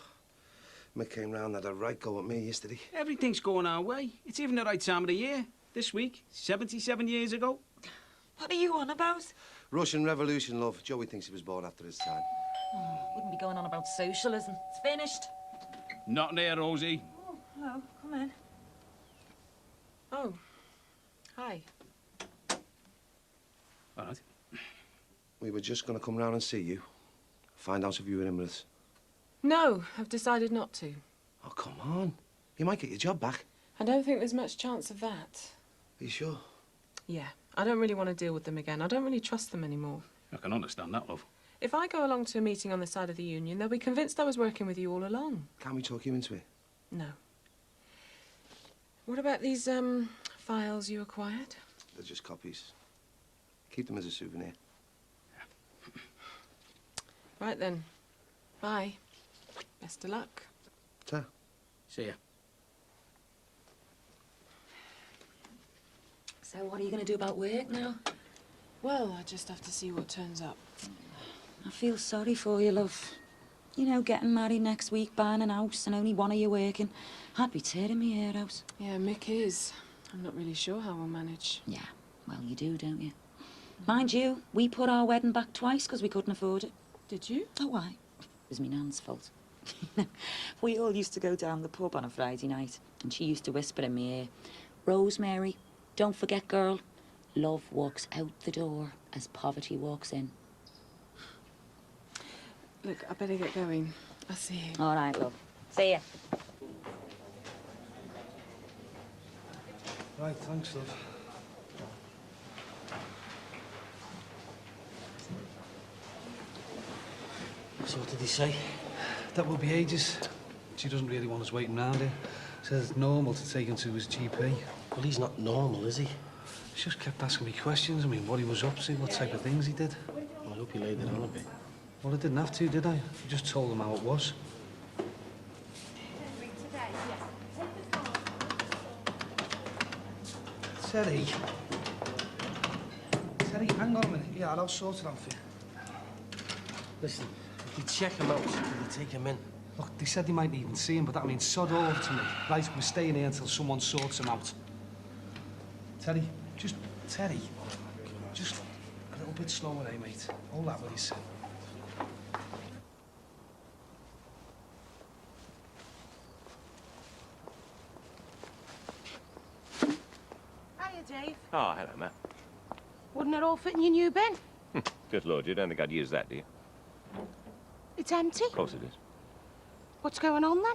Mick came round and had a right go at me yesterday. Everything's going our way. It's even the right time of the year. This week, 77 years ago. What are you on about? Russian Revolution, love. Joey thinks he was born after his time. Oh, wouldn't be going on about socialism. It's finished. Not there, Rosie. Oh, hello. Come in. Oh, hi. All right. We were just going to come round and see you. Find out if you were in with us. No, I've decided not to. Oh, come on. You might get your job back. I don't think there's much chance of that. Are you sure? Yeah, I don't really want to deal with them again. I don't really trust them anymore. I can understand that, love. If I go along to a meeting on the side of the union, they'll be convinced I was working with you all along. Can't we talk you into it? No. What about these, files you acquired? They're just copies. Keep them as a souvenir. Right then. Bye. Best of luck. Ta. See ya. So what are you going to do about work now? Well, I just have to see what turns up. I feel sorry for you, love. You know, getting married next week, buying an house, and only one of you working. I'd be tearing my hair out. Yeah, Mick is. I'm not really sure how we'll manage. Yeah, well, you do, don't you? Mind you, we put our wedding back twice because we couldn't afford it. Did you? Oh, why? It was my nan's fault. We all used to go down the pub on a Friday night, and she used to whisper in my ear, "Rosemary, don't forget, girl, love walks out the door as poverty walks in." Look, I better get going. I'll see you. All right, love. See ya. Right, thanks, love. So what did he say? That will be ages. She doesn't really want us waiting round here. Says it's normal to take him to his GP. Well, he's not normal, is he? She just kept asking me questions. I mean, what he was up to, what type of things he did. Well, I hope he laid it on a bit. Well, I didn't have to, did I? I just told him how it was. Terry. Terry, hang on a minute. Yeah, I'll sort it out for you. Listen, if you check him out, will you take him in? Look, they said they might even see him, but that means sod all to me. Right, we're staying here until someone sorts him out. Terry, just a little bit slower, eh, mate? Hold that with you, son. Hiya, Dave. Oh, hello, Matt. Wouldn't it all fit in your new bin? Good Lord, you don't think I'd use that, do you? It's empty. Of course it is. What's going on then?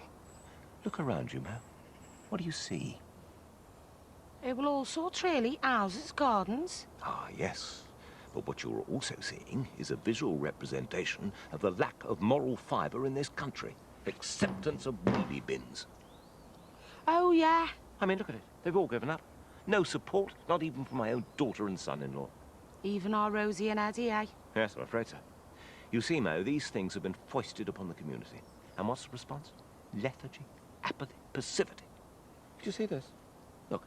Look around you, Matt. What do you see? Well, all sorts, really. Houses, gardens. Ah, yes. But what you're also seeing is a visual representation of the lack of moral fibre in this country. Acceptance of wheelie bins. Oh, yeah. I mean, look at it. They've all given up. No support, not even from my own daughter and son-in-law. Even our Rosie and Eddie, eh? Yes, I'm afraid so. You see, Mo, these things have been foisted upon the community. And what's the response? Lethargy, apathy, passivity. Do you see this? Look,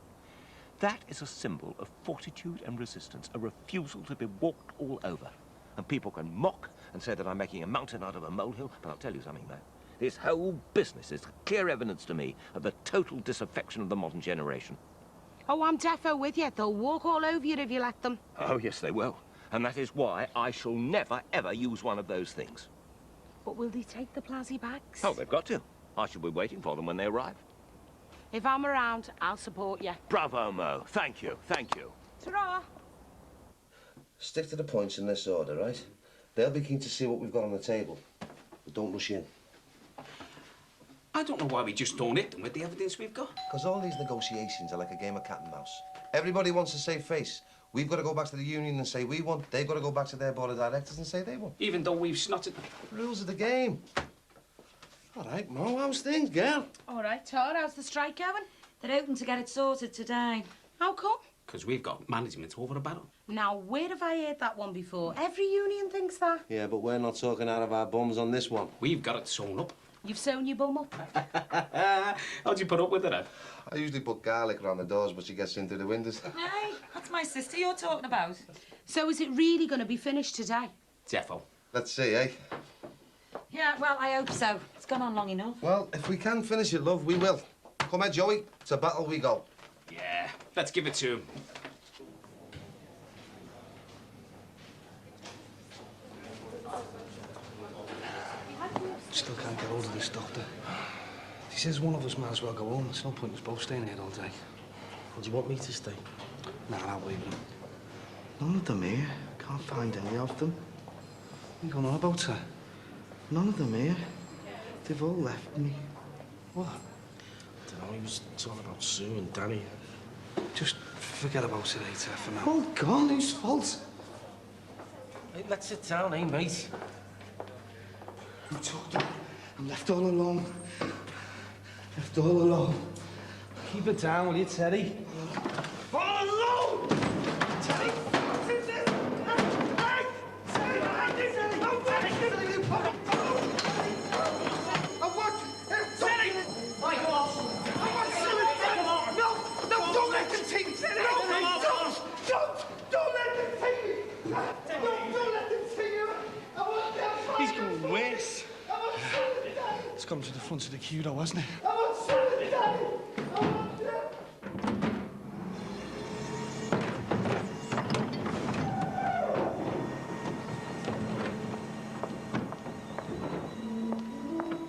that is a symbol of fortitude and resistance, a refusal to be walked all over. And people can mock and say that I'm making a mountain out of a molehill, but I'll tell you something, Mo. This whole business is clear evidence to me of the total disaffection of the modern generation. Oh, I'm defo with you. They'll walk all over you if you let them. Oh, yes, they will. And that is why I shall never, ever use one of those things. But will they take the plasty bags? Oh, they've got to. I shall be waiting for them when they arrive. If I'm around, I'll support you. Bravo, Mo. Thank you. Thank you. Ta-ra! Stick to the points in this order, right? They'll be keen to see what we've got on the table. But don't rush in. I don't know why we just don't hit them with the evidence we've got. Because all these negotiations are like a game of cat and mouse. Everybody wants to save face. We've got to go back to the union and say we want. They've got to go back to their board of directors and say they want. Even though we've snotted... Rules of the game. All right, Mo, how's things, girl? All right, Tar, how's the strike going? They're hoping to get it sorted today. How come? Because we've got management over about it. Now, where have I heard that one before? Every union thinks that. Yeah, but we're not talking out of our bums on this one. We've got it sewn up. You've sewn your bum up. How'd you put up with it, Ed? I usually put garlic around the doors, but she gets in through the windows. Hey, that's my sister you're talking about. So is it really going to be finished today? Defo. Let's see, eh? Yeah, well, I hope so. It's gone on long enough. Well, if we can finish it, love, we will. Come here, Joey. To battle we go. Yeah, let's give it to him. Still can't get hold of this doctor. He says one of us might as well go home. There's no point in us both staying here all day. Well, do you want me to stay? Nah, I'll leave him. None of them here. Can't find any of them. What are you going on about, sir? None of them here. They've all left me. What? I don't know, he was talking about Sue and Danny. Just forget about it later for now. Oh, God, whose fault? Hey, let's sit down, eh, mate? You took them. I'm left all alone. Left all alone. Keep it down, will you, Teddy? All alone! Teddy! He's going worse. It's gone to the front of the queue, though, hasn't it?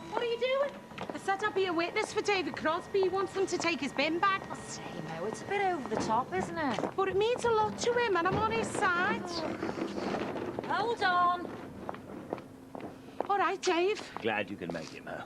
What are you doing? I said I'd be a witness for David Crosby. He wants them to take his bin back. I say, Mo, it's a bit over the top, isn't it? But it means a lot to him, and I'm on his side. Hold on. All right, Dave. Glad you can make it, Mo.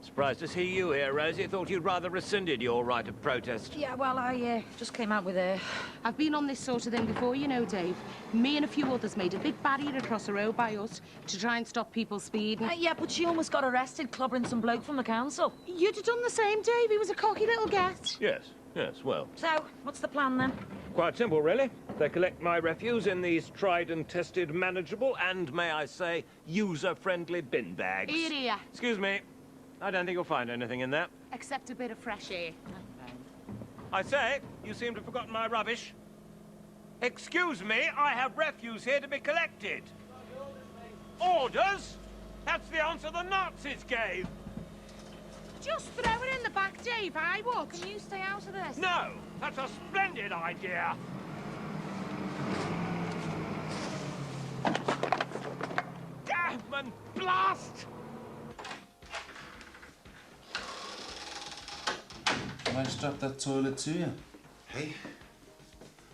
Surprised to see you here, Rosie. Thought you'd rather rescinded your right of protest. Yeah, well, I just came out with a... I've been on this sort of thing before, you know, Dave. Me and a few others made a big barrier across the road by us to try and stop people speeding. Yeah, but she almost got arrested clobbering some bloke from the council. You'd have done the same, Dave. He was a cocky little get. Yes, well. So, what's the plan, then? Quite simple, really. They collect my refuse in these tried and tested, manageable, and, may I say, user-friendly bin bags. Here. Excuse me. I don't think you'll find anything in there. Except a bit of fresh air. I say, you seem to have forgotten my rubbish. Excuse me, I have refuse here to be collected. Orders? That's the answer the Nazis gave. Just throw it in the back, Dave. I would. Can you stay out of this? No, that's a splendid idea. Damn and blast! Can I strap that toilet to you? Hey,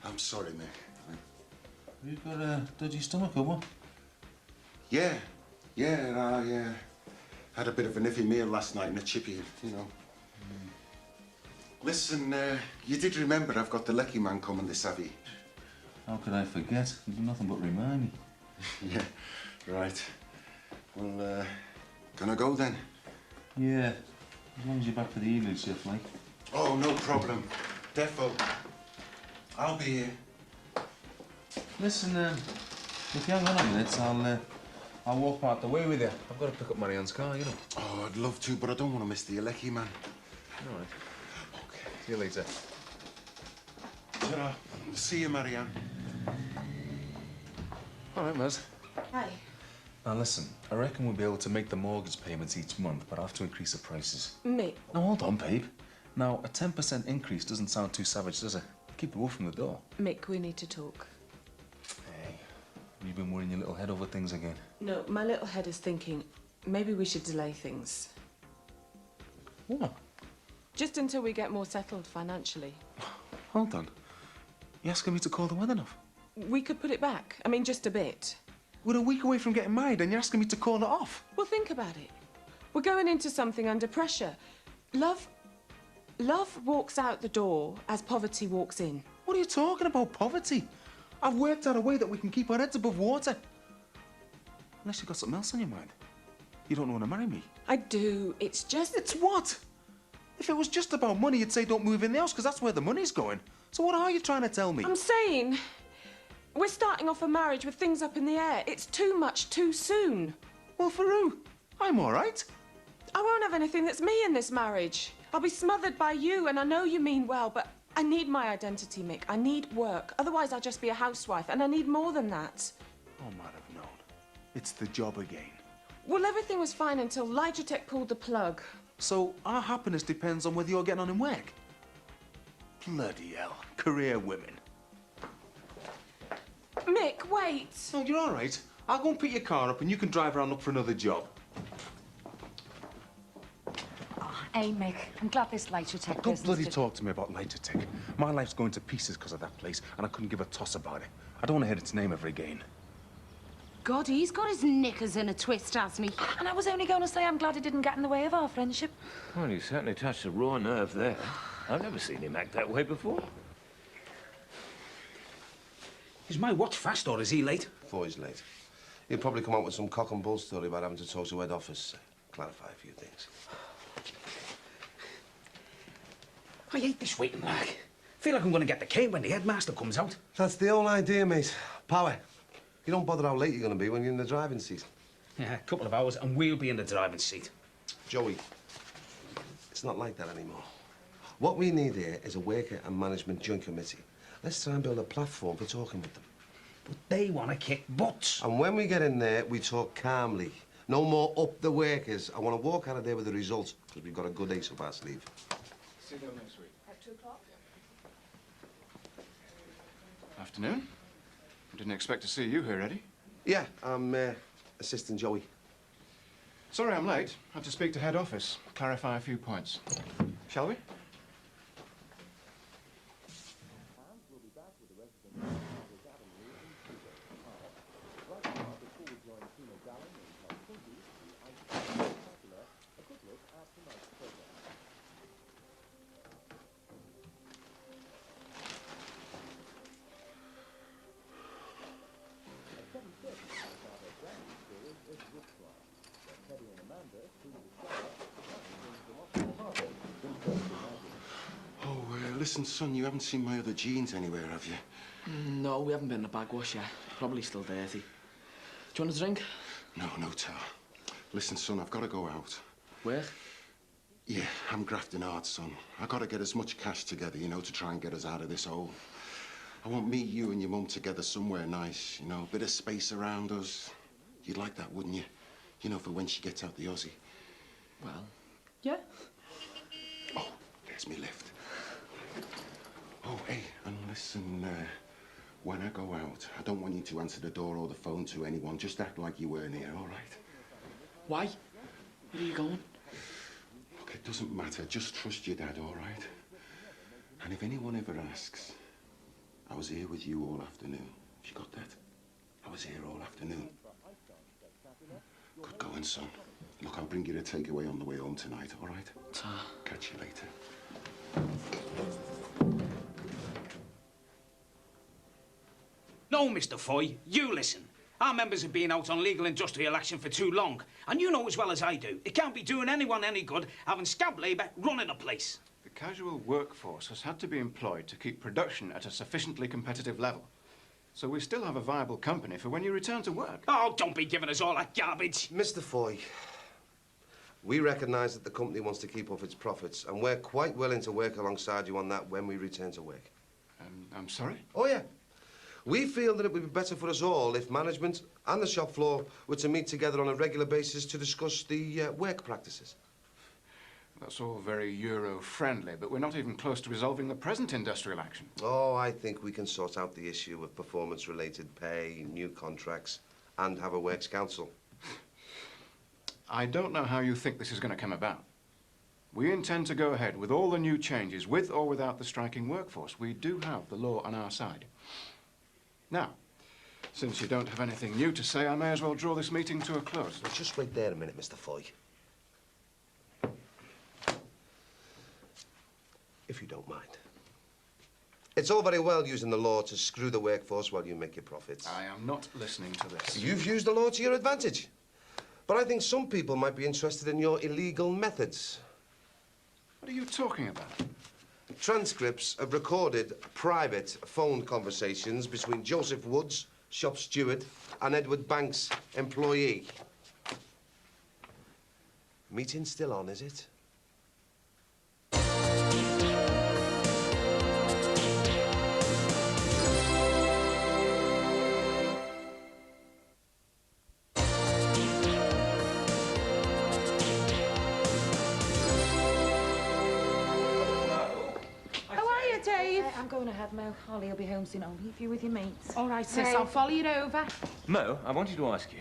I'm sorry, Mick. You've got a dodgy stomach or what? Yeah, I had a bit of an iffy meal last night in a chippy, you know. Listen, you did remember I've got the Lecky man coming this Savvy. How could I forget? You do nothing but remind me. Yeah, right. Well, can I go then? Yeah, as long as you're back for the evening shift, like. Oh, no problem. Defo. I'll be here. Listen, if you hang on a minute, I'll walk part the way with you. I've got to pick up Marianne's car, you know. Oh, I'd love to, but I don't want to miss the Lecky man. All right. Okay. See you later. Ta-ra. See you, Marianne. All right, Maz. Hi. Now, listen, I reckon we'll be able to make the mortgage payments each month, but I have to increase the prices. Mick. Now, hold on, babe. Now, a 10% increase doesn't sound too savage, does it? Keep the wolf from the door. Mick, we need to talk. Hey, you've been worrying your little head over things again. No, my little head is thinking maybe we should delay things. What? Just until we get more settled financially. Hold on. You asking me to call the wedding off? We could put it back. I mean, just a bit. We're a week away from getting married and you're asking me to call it off? Well, think about it. We're going into something under pressure. Love walks out the door as poverty walks in. What are you talking about, poverty? I've worked out a way that we can keep our heads above water. Unless you've got something else on your mind. You don't want to marry me. I do. It's just... It's what? If it was just about money, you'd say don't move in the house because that's where the money's going. So what are you trying to tell me? I'm saying we're starting off a marriage with things up in the air. It's too much too soon. Well, for who? I'm all right. I won't have anything that's me in this marriage. I'll be smothered by you, and I know you mean well, but I need my identity, Mick. I need work. Otherwise, I'll just be a housewife, and I need more than that. I might have known. It's the job again. Well, everything was fine until Lytratech pulled the plug. So our happiness depends on whether you're getting on in work? Bloody hell. Career women. Mick, wait. No, you're all right. I'll go and pick your car up and you can drive around and look for another job. Hey, Mick, I'm glad this Lytratech Don't business... bloody talk to me about Lytratech. My life's going to pieces because of that place, and I couldn't give a toss about it. I don't want to hear its name ever again. God, he's got his knickers in a twist, hasn't he? And I was only going to say I'm glad it didn't get in the way of our friendship. Well, you certainly touched a raw nerve there. I've never seen him act that way before. Is my watch fast or is he late? Before he's late. He'll probably come out with some cock and bull story about having to talk to head office, clarify a few things. I hate this waiting, like. Feel like I'm going to get the cane when the headmaster comes out. That's the whole idea, mate. Power. You don't bother how late you're going to be when you're in the driving seat. Yeah, a couple of hours and we'll be in the driving seat. Joey, it's not like that anymore. What we need here is a worker and management joint committee. Let's try and build a platform for talking with them. But they want to kick butts. And when we get in there, we talk calmly. No more up the workers. I want to walk out of there with the results, because we've got a good ace up our sleeve. See you next week. At 2 o'clock? Afternoon. I didn't expect to see you here, Eddie. Yeah, I'm assisting Joey. Sorry I'm late. I had to speak to head office, clarify a few points. Shall we? Listen, son, you haven't seen my other jeans anywhere, have you? No, we haven't been in the bag wash yet. Probably still dirty. Do you want a drink? No, Tar. Listen, son, I've got to go out. Where? Yeah, I'm grafting hard, son. I've got to get as much cash together, you know, to try and get us out of this hole. I want me, you and your mum together somewhere nice, you know, a bit of space around us. You'd like that, wouldn't you? You know, for when she gets out the Aussie. Well, yeah. Oh, there's me lift. Oh, hey, and listen, when I go out, I don't want you to answer the door or the phone to anyone. Just act like you weren't here, all right? Why? Where are you going? Look, it doesn't matter. Just trust your dad, all right? And if anyone ever asks, I was here with you all afternoon. Have you got that? I was here all afternoon. Good going, son. Look, I'll bring you a takeaway on the way home tonight, all right? Catch you later. No, Mr. Foy, you listen. Our members have been out on legal industrial action for too long. And you know as well as I do, it can't be doing anyone any good having scab labour running a place. The casual workforce has had to be employed to keep production at a sufficiently competitive level. So we still have a viable company for when you return to work. Oh, don't be giving us all that garbage. Mr. Foy, we recognise that the company wants to keep up its profits, and we're quite willing to work alongside you on that when we return to work. I'm sorry? Oh, yeah. We feel that it would be better for us all if management and the shop floor were to meet together on a regular basis to discuss the work practices. That's all very Euro-friendly, but we're not even close to resolving the present industrial action. Oh, I think we can sort out the issue of performance-related pay, new contracts, and have a works council. I don't know how you think this is going to come about. We intend to go ahead with all the new changes, with or without the striking workforce. We do have the law on our side. Now, since you don't have anything new to say, I may as well draw this meeting to a close. Well, just wait there a minute, Mr. Foy. If you don't mind. It's all very well using the law to screw the workforce while you make your profits. I am not listening to this. You've used the law to your advantage. But I think some people might be interested in your illegal methods. What are you talking about? Transcripts of recorded private phone conversations between Joseph Woods, shop steward, and Edward Banks, employee. Meeting still on, is it? I'm going ahead, Mo. Ollie will be home soon. I'll leave you with your mates. All right, sis, Hey. I'll follow you over. Mo, I wanted to ask you,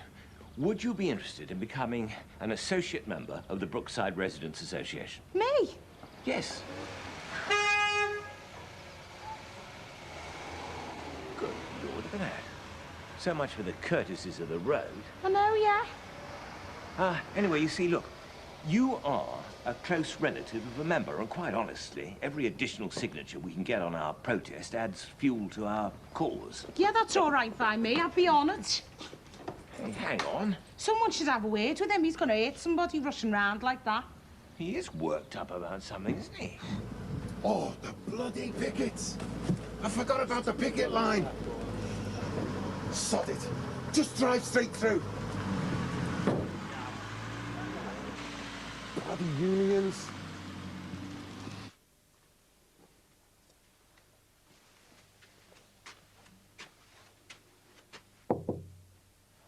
would you be interested in becoming an associate member of the Brookside Residents Association? Me? Yes. Good Lord, look at that. So much for the courtesies of the road. I know, yeah. Anyway, you see, look, You are a close relative of a member, and quite honestly, every additional signature we can get on our protest adds fuel to our cause. Yeah, that's all right by me. I'll be on it. Hey, hang on. Someone should have a word with him. He's going to hurt somebody rushing round like that. He is worked up about something, isn't he? Oh, the bloody pickets! I forgot about the picket line. Sod it. Just drive straight through. Bloody unions.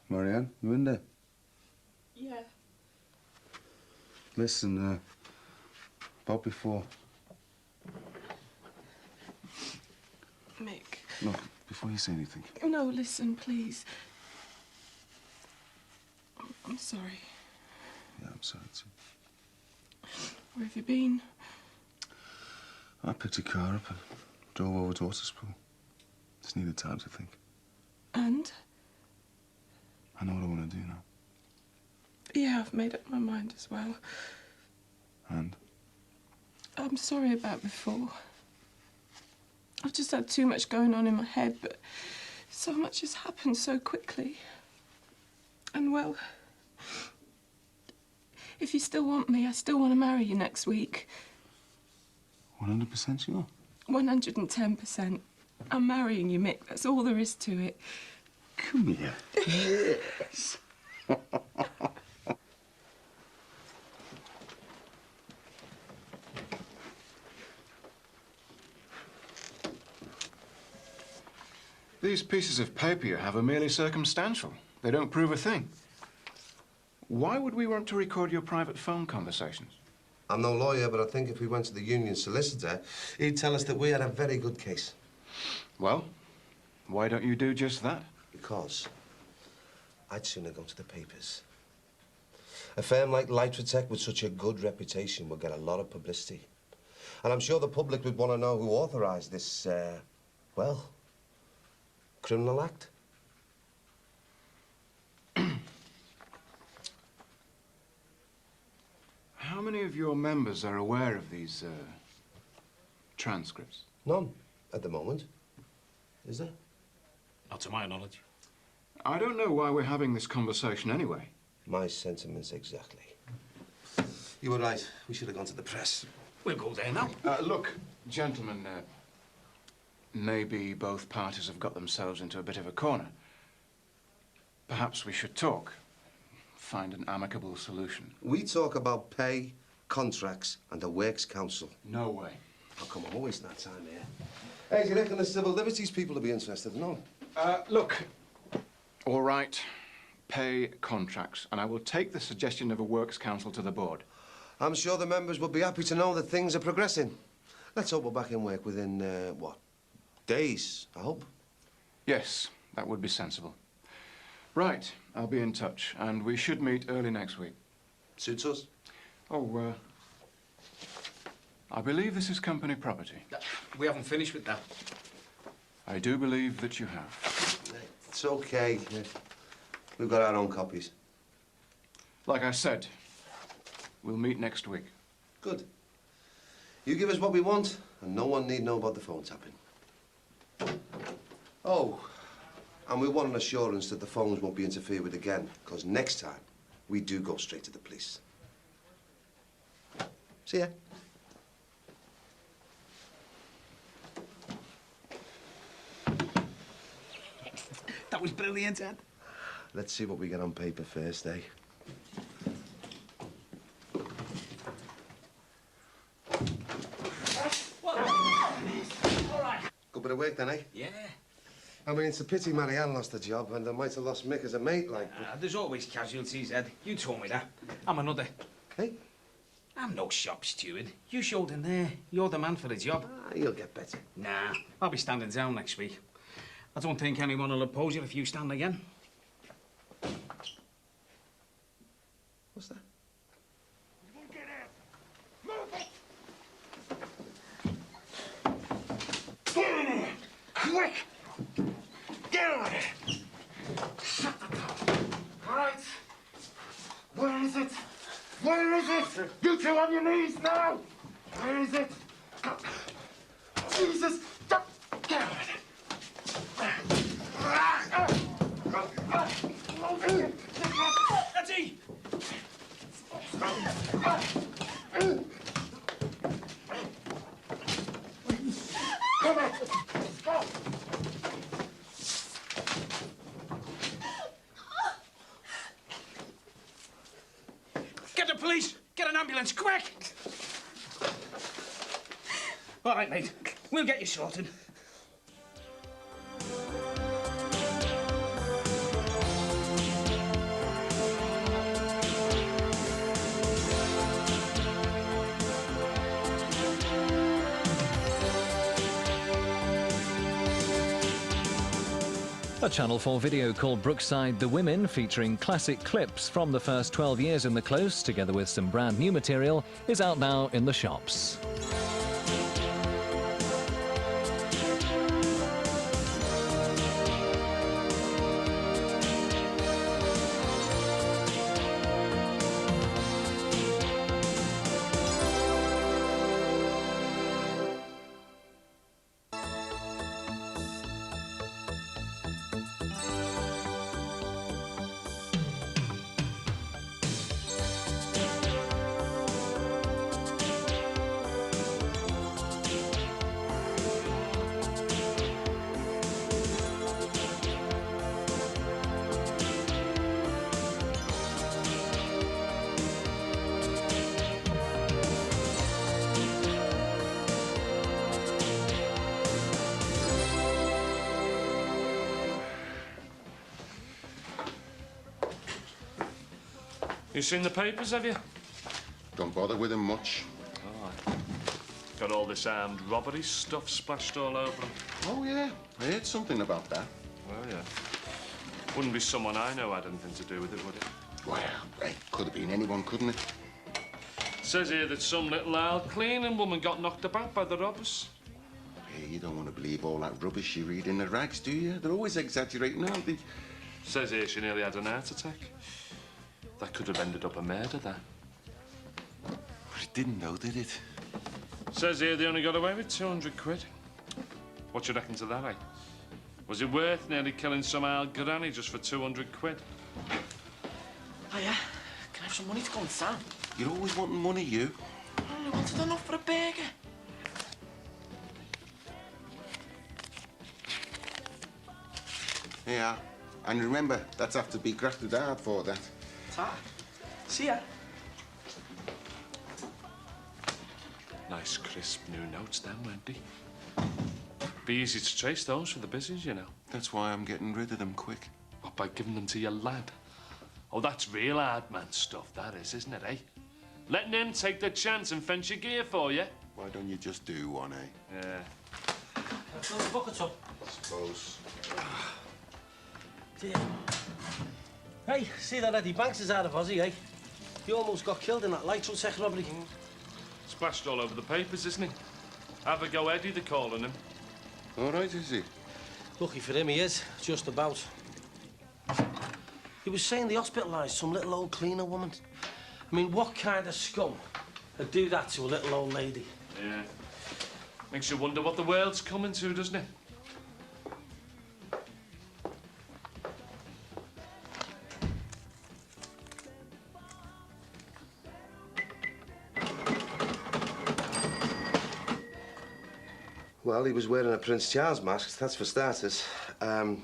Marianne, you in there? Yeah. Listen, about before. Mick. Look, before you say anything. No, listen, please. I'm sorry. Yeah, I'm sorry too. Where have you been? I picked a car up and drove over to Otterspool. Just needed time to think. And? I know what I want to do now. Yeah, I've made up my mind as well. And? I'm sorry about before. I've just had too much going on in my head, but so much has happened so quickly. And, well, if you still want me, I still want to marry you next week. 100% sure? 110%. I'm marrying you, Mick. That's all there is to it. Come here. Yes. These pieces of paper you have are merely circumstantial. They don't prove a thing. Why would we want to record your private phone conversations? I'm no lawyer, but I think if we went to the union solicitor, he'd tell us that we had a very good case. Well, why don't you do just that? Because I'd sooner go to the papers. A firm like Litratech with such a good reputation would get a lot of publicity. And I'm sure the public would want to know who authorised this, well, criminal act. How many of your members are aware of these, transcripts? None, at the moment. Is there? Not to my knowledge. I don't know why we're having this conversation anyway. My sentiments exactly. You were right. We should have gone to the press. We'll go there now. Look, gentlemen, maybe both parties have got themselves into a bit of a corner. Perhaps we should talk. Find an amicable solution. We talk about pay, contracts, and the Works Council. No way. Oh, come on, we're wasting our time here. Hey, do you reckon the civil liberties people will be interested? No. Look, all right, pay contracts, and I will take the suggestion of a Works Council to the board. I'm sure the members will be happy to know that things are progressing. Let's hope we're back in work within, what, days, I hope? Yes, that would be sensible. Right, I'll be in touch, and we should meet early next week. Suits us. Oh, I believe this is company property. We haven't finished with that. I do believe that you have. It's okay. We've got our own copies. Like I said, we'll meet next week. Good. You give us what we want, and no one need know about the phone tapping. Oh, and we want an assurance that the phones won't be interfered with again, because next time, we do go straight to the police. See ya. That was brilliant, Ed. Let's see what we get on paper first, eh? Good bit of work then, eh? Yeah. I mean, it's a pity Marianne lost the job, and I might have lost Mick as a mate, like. There's always casualties, Ed. You told me that. I'm another. Hey? I'm no shop steward. You showed in there. You're the man for the job. You'll get better. Nah, I'll be standing down next week. I don't think anyone will oppose you if you stand again. What's that? Get in here! Quick! Get out of here! Shut the door. All right. Where is it? Where is it? You two on your knees now! Where is it? Jesus! Get out of it! Eddie! Come on! Get the police! Get an ambulance, quick! All right, mate. We'll get you sorted. A Channel 4 video called Brookside The Women, featuring classic clips from the first 12 years in the Close, together with some brand new material, is out now in the shops. You seen the papers, have you? Don't bother with them much. Oh, got all this armed robbery stuff splashed all over them. Oh, yeah. I heard something about that. Well, yeah. Wouldn't be someone I know had anything to do with it, would it? Well, it could have been anyone, couldn't it? Says here that some little aisle cleaning woman got knocked about by the robbers. Hey, you don't want to believe all that rubbish you read in the rags, do you? They're always exaggerating, aren't they? Says here she nearly had an heart attack. That could have ended up a murder, that. But it didn't, though, did it? Says here they only got away with 200 quid. What you reckon to that, eh? Was it worth nearly killing some old granny just for 200 quid? Oh, yeah? Can I have some money to go and Sam? You're always wanting money, you. I only wanted enough for a burger. Yeah. And remember, that's have to be grafted hard for that. Ta. See ya. Nice, crisp new notes then, Wendy. Be easy to trace those for the business, you know. That's why I'm getting rid of them quick. What, by giving them to your lad? Oh, that's real hard man stuff, that is, isn't it, eh? Letting him take the chance and fence your gear for you. Why don't you just do one, eh? Yeah. Fill the buckets up. Suppose. Dear. Hey, see that Eddie Banks is out of Aussie, eh? He almost got killed in that light truck tech robbery. Splashed all over the papers, isn't he? Have a go, Eddie, they're calling him. All right, is he? Lucky for him, he is. Just about. He was saying they hospitalised some little old cleaner woman. I mean, what kind of scum would do that to a little old lady? Yeah. Makes you wonder what the world's coming to, doesn't it? Well, he was wearing a Prince Charles mask, that's for starters. I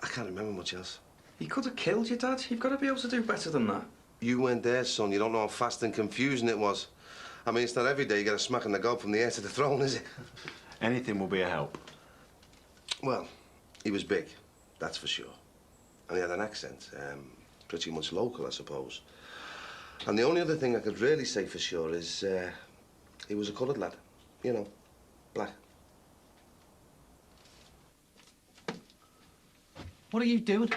can't remember much else. He could have killed you, Dad. You've got to be able to do better than that. You weren't there, son. You don't know how fast and confusing it was. I mean, it's not every day you get a smack in the gob from the heir to the throne, is it? Anything will be a help. Well, he was big, that's for sure. And he had an accent, pretty much local, I suppose. And the only other thing I could really say for sure is he was a coloured lad. You know, black. What are you doing?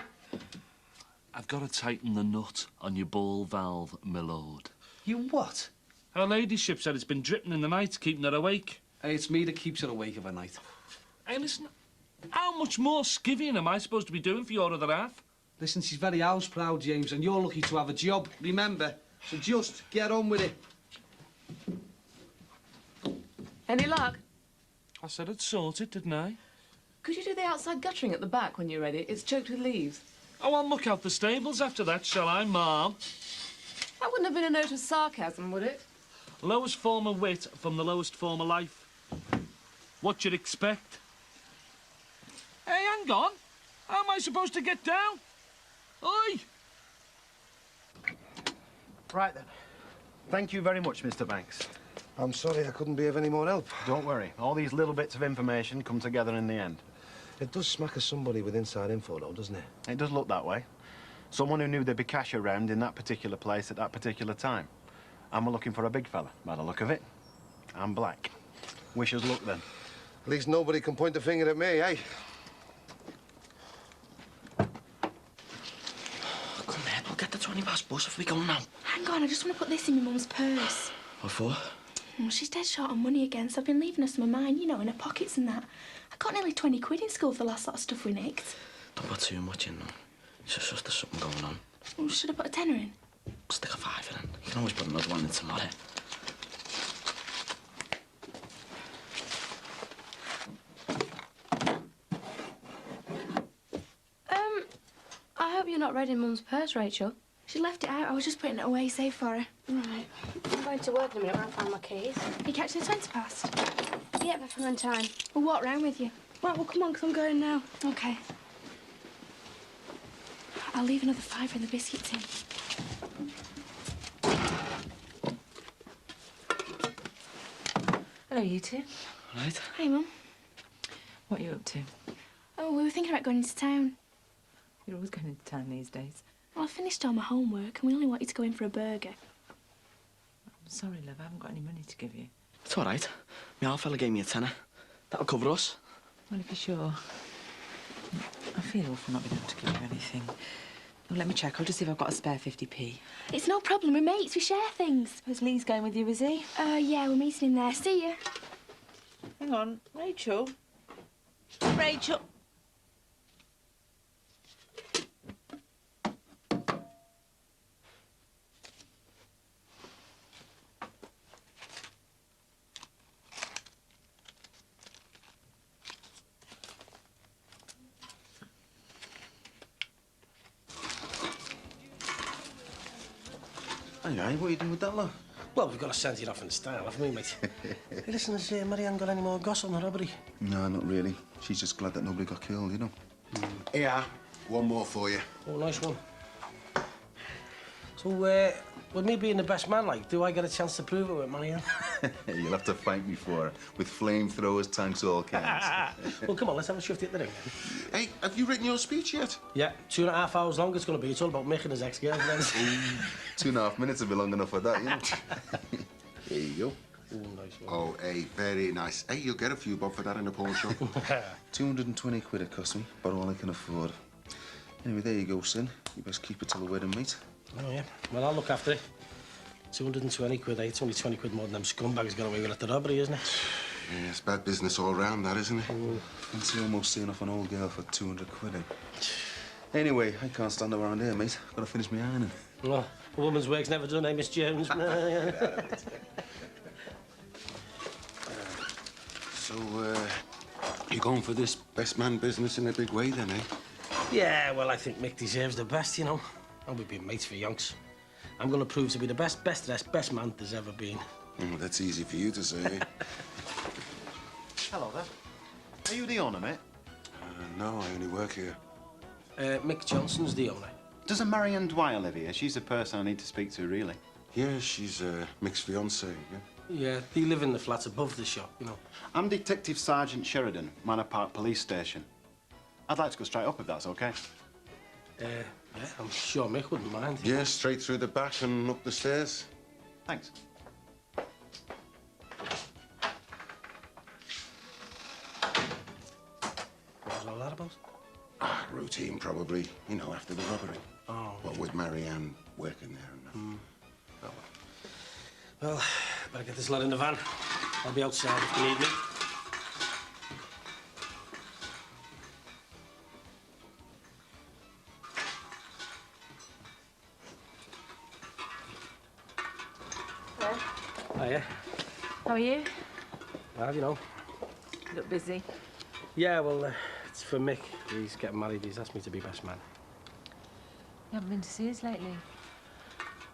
I've got to tighten the nut on your ball valve, my lord. You what? Her ladyship said it's been dripping in the night, keeping her awake. Hey, it's me that keeps her awake of a night. Hey, listen, how much more skivvying am I supposed to be doing for your other half? Listen, she's very house proud, James, and you're lucky to have a job. Remember, So just get on with it. Any luck? I said I'd sort it, didn't I? Could you do the outside guttering at the back when you're ready? It's choked with leaves. Oh, I'll look out the stables after that, shall I, Ma'am? That wouldn't have been a note of sarcasm, would it? Lowest form of wit from the lowest form of life. What you'd expect. Hey, hang on. How am I supposed to get down? Oi! Right then. Thank you very much, Mr. Banks. I'm sorry I couldn't be of any more help. Don't worry. All these little bits of information come together in the end. It does smack of somebody with inside info, though, doesn't it? It does look that way. Someone who knew there'd be cash around in that particular place at that particular time. And we're looking for a big fella, by the look of it. I'm black. Wish us luck, then. At least nobody can point a finger at me, eh? Come on, we'll get the 20 past bus if we go now. Hang on, I just want to put this in my mum's purse. What for? Well, she's dead short on money again, so I've been leaving her some of mine, you know, in her pockets and that. I got nearly 20 quid in school for the last lot of stuff we nicked. Don't put too much in, though. It's just there's something going on. Well, should I put a tenner in? Stick a fiver in. You can always put another one in tomorrow. I hope you're not reading Mum's purse, Rachel. She left it out. I was just putting it away safe for her. Right. I'm going to work in a minute when I find my keys. You catching the 20 past? Yep, if I'm on time. We'll walk round with you. Right, well, come on, 'cause I'm going now. OK. I'll leave another fiver in the biscuit tin. Hello, you two. Right. Hi, Mum. What are you up to? Oh, we were thinking about going into town. You're always going into town these days. Well, I finished all my homework and we only wanted to go in for a burger. I'm sorry, love, I haven't got any money to give you. It's all right. My old fella gave me a tenner. That'll cover us. Well, if you're sure. I feel awful not being able to give you anything. Well, let me check. I'll just see if I've got a spare 50p. It's no problem. We're mates. We share things. Is Lee's going with you, is he? Yeah, we're meeting in there. See ya. Hang on. Rachel? Rachel? Hey, what are you doing with that lot? Well, we've got to send it off in style, haven't we, mate? Hey, listen, has Marianne got any more goss on the robbery? No, not really. She's just glad that nobody got killed, you know. Yeah, one more for you. Oh, nice one. So, with me being the best man, like, do I get a chance to prove it with Marianne? You'll have to thank me for it. With flamethrowers, tanks, all kinds. Well, come on, let's have a shift at the ring, then. Hey, have you written your speech yet? Yeah, 2.5 hours long it's going to be. It's all about Mick and his ex-girlfriend. 2.5 minutes will be long enough for that, you know. There you go. Oh, nice one. Oh, hey, very nice. Hey, you'll get a few bob for that in a pawn shop. 220 quid it cost me, but all I can afford. Anyway, there you go, Sin. You best keep it till the wedding, mate. Oh, yeah. Well, I'll look after it. 220 quid, eh? It's only 20 quid more than them scumbags got away with at the robbery, isn't it? Yeah, it's bad business all round, that, isn't it? Fancy almost seeing off an old girl for 200 quid, eh? Anyway, I can't stand around here, mate. I've got to finish my ironing. Well, a woman's work's never done, eh, Miss Jones? So, you're going for this best man business in a big way, then, eh? Yeah, well, I think Mick deserves the best, you know. And we've been mates for yonks. I'm going to prove to be the best dressed, best man there's ever been. Oh, that's easy for you to say. Hello there. Are you the owner, mate? No, I only work here. Mick Johnson's the owner. Does a Marianne Dwyer live here? She's the person I need to speak to, really. Yeah, she's Mick's fiancée, yeah? Yeah, they live in the flats above the shop, you know. I'm Detective Sergeant Sheridan, Manor Park Police Station. I'd like to go straight up if that's okay. Yeah, I'm sure Mick wouldn't mind. Yeah, straight through the back and up the stairs. Thanks. What was all that about? Routine, probably. You know, after the robbery. Oh. What with Marianne working there and that. Oh, well, better get this lot in the van. I'll be outside if you need me. Hiya. How are you? Well, you know. You look busy. Yeah, well, it's for Mick. He's getting married. He's asked me to be best man. You haven't been to see us lately.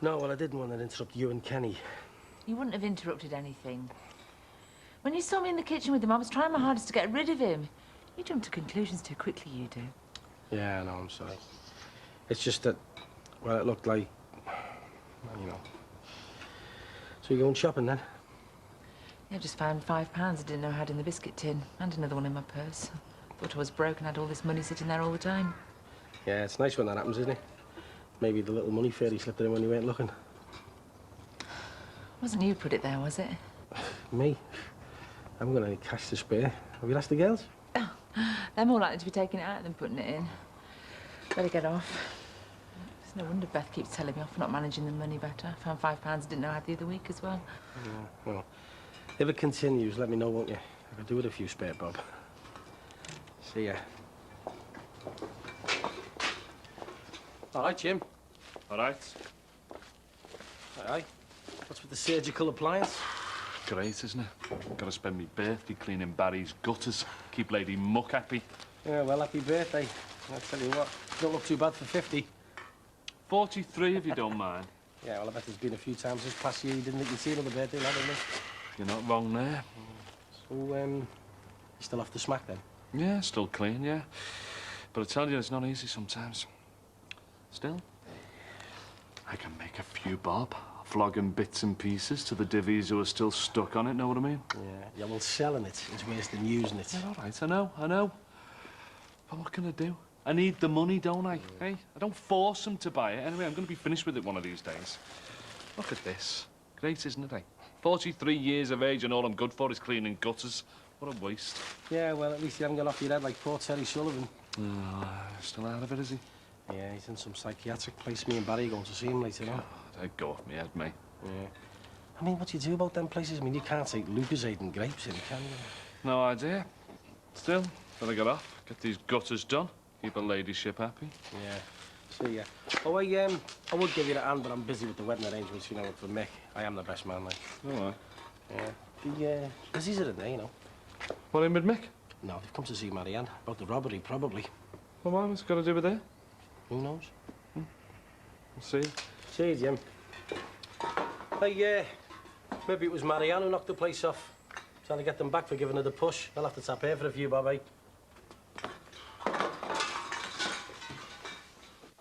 No, well, I didn't want to interrupt you and Kenny. You wouldn't have interrupted anything. When you saw me in the kitchen with him, I was trying my hardest to get rid of him. You jump to conclusions too quickly, you do. Yeah, I know, I'm sorry. It's just that, well, it looked like, well, you know. So you're going shopping then? Yeah, I just found £5 I didn't know I had in the biscuit tin, and another one in my purse. Thought I was broke and had all this money sitting there all the time. Yeah, it's nice when that happens, isn't it? Maybe the little money fairy slipped in when you weren't looking. Wasn't you put it there, was it? Me? I haven't got any cash to spare. Have you asked the girls? They're more likely to be taking it out than putting it in. Better get off. It's no wonder Beth keeps telling me off for not managing the money better. I found £5 I didn't know I had the other week as well. Yeah, well, if it continues, let me know, won't you? I could do with a few spare bob. See ya. All right, Jim. All right. Aye. What's with the surgical appliance? Great, isn't it? Got to spend me birthday cleaning Barry's gutters. Keep Lady Muck happy. Yeah, well, happy birthday. I'll tell you what, you don't look too bad for 50. 43, if you don't mind. Yeah, well, I bet there's been a few times this past year you didn't think you'd see another birthday, lad, didn't you? You're not wrong there. So, you still off the smack, then? Yeah, still clean, yeah. But I tell you, it's not easy sometimes. Still, I can make a few bob, flogging bits and pieces to the divvies who are still stuck on it, know what I mean? Yeah, well, selling it is worse than using it. Yeah, all right, I know. But what can I do? I need the money, don't I? Hey, I don't force them to buy it. Anyway, I'm going to be finished with it one of these days. Look at this. Great, isn't it, eh? 43 years of age and all I'm good for is cleaning gutters. What a waste. Yeah, well, at least you haven't gone off your head like poor Terry Sullivan. Oh, still out of it, is he? Yeah, he's in some psychiatric place. Me and Barry are going to see him later on. I'd go off my head, mate. Yeah. I mean, what do you do about them places? I mean, you can't take Lucozade and grapes in, can you? No idea. Still, better get off. Get these gutters done. Keep a ladyship happy. Yeah. See ya. Oh, I would give you the hand, but I'm busy with the wedding arrangements, you know, for Mick. I am the best man, like. All right. Yeah. The busies are in there, you know. What, in with Mick? No, they've come to see Marianne. About the robbery, probably. Well, why? What's it got to do with that? Who knows? We'll see. See you, Jim. Hey, maybe it was Marianne who knocked the place off. Trying to get them back for giving her the push. I'll have to tap her for a few, Bobby.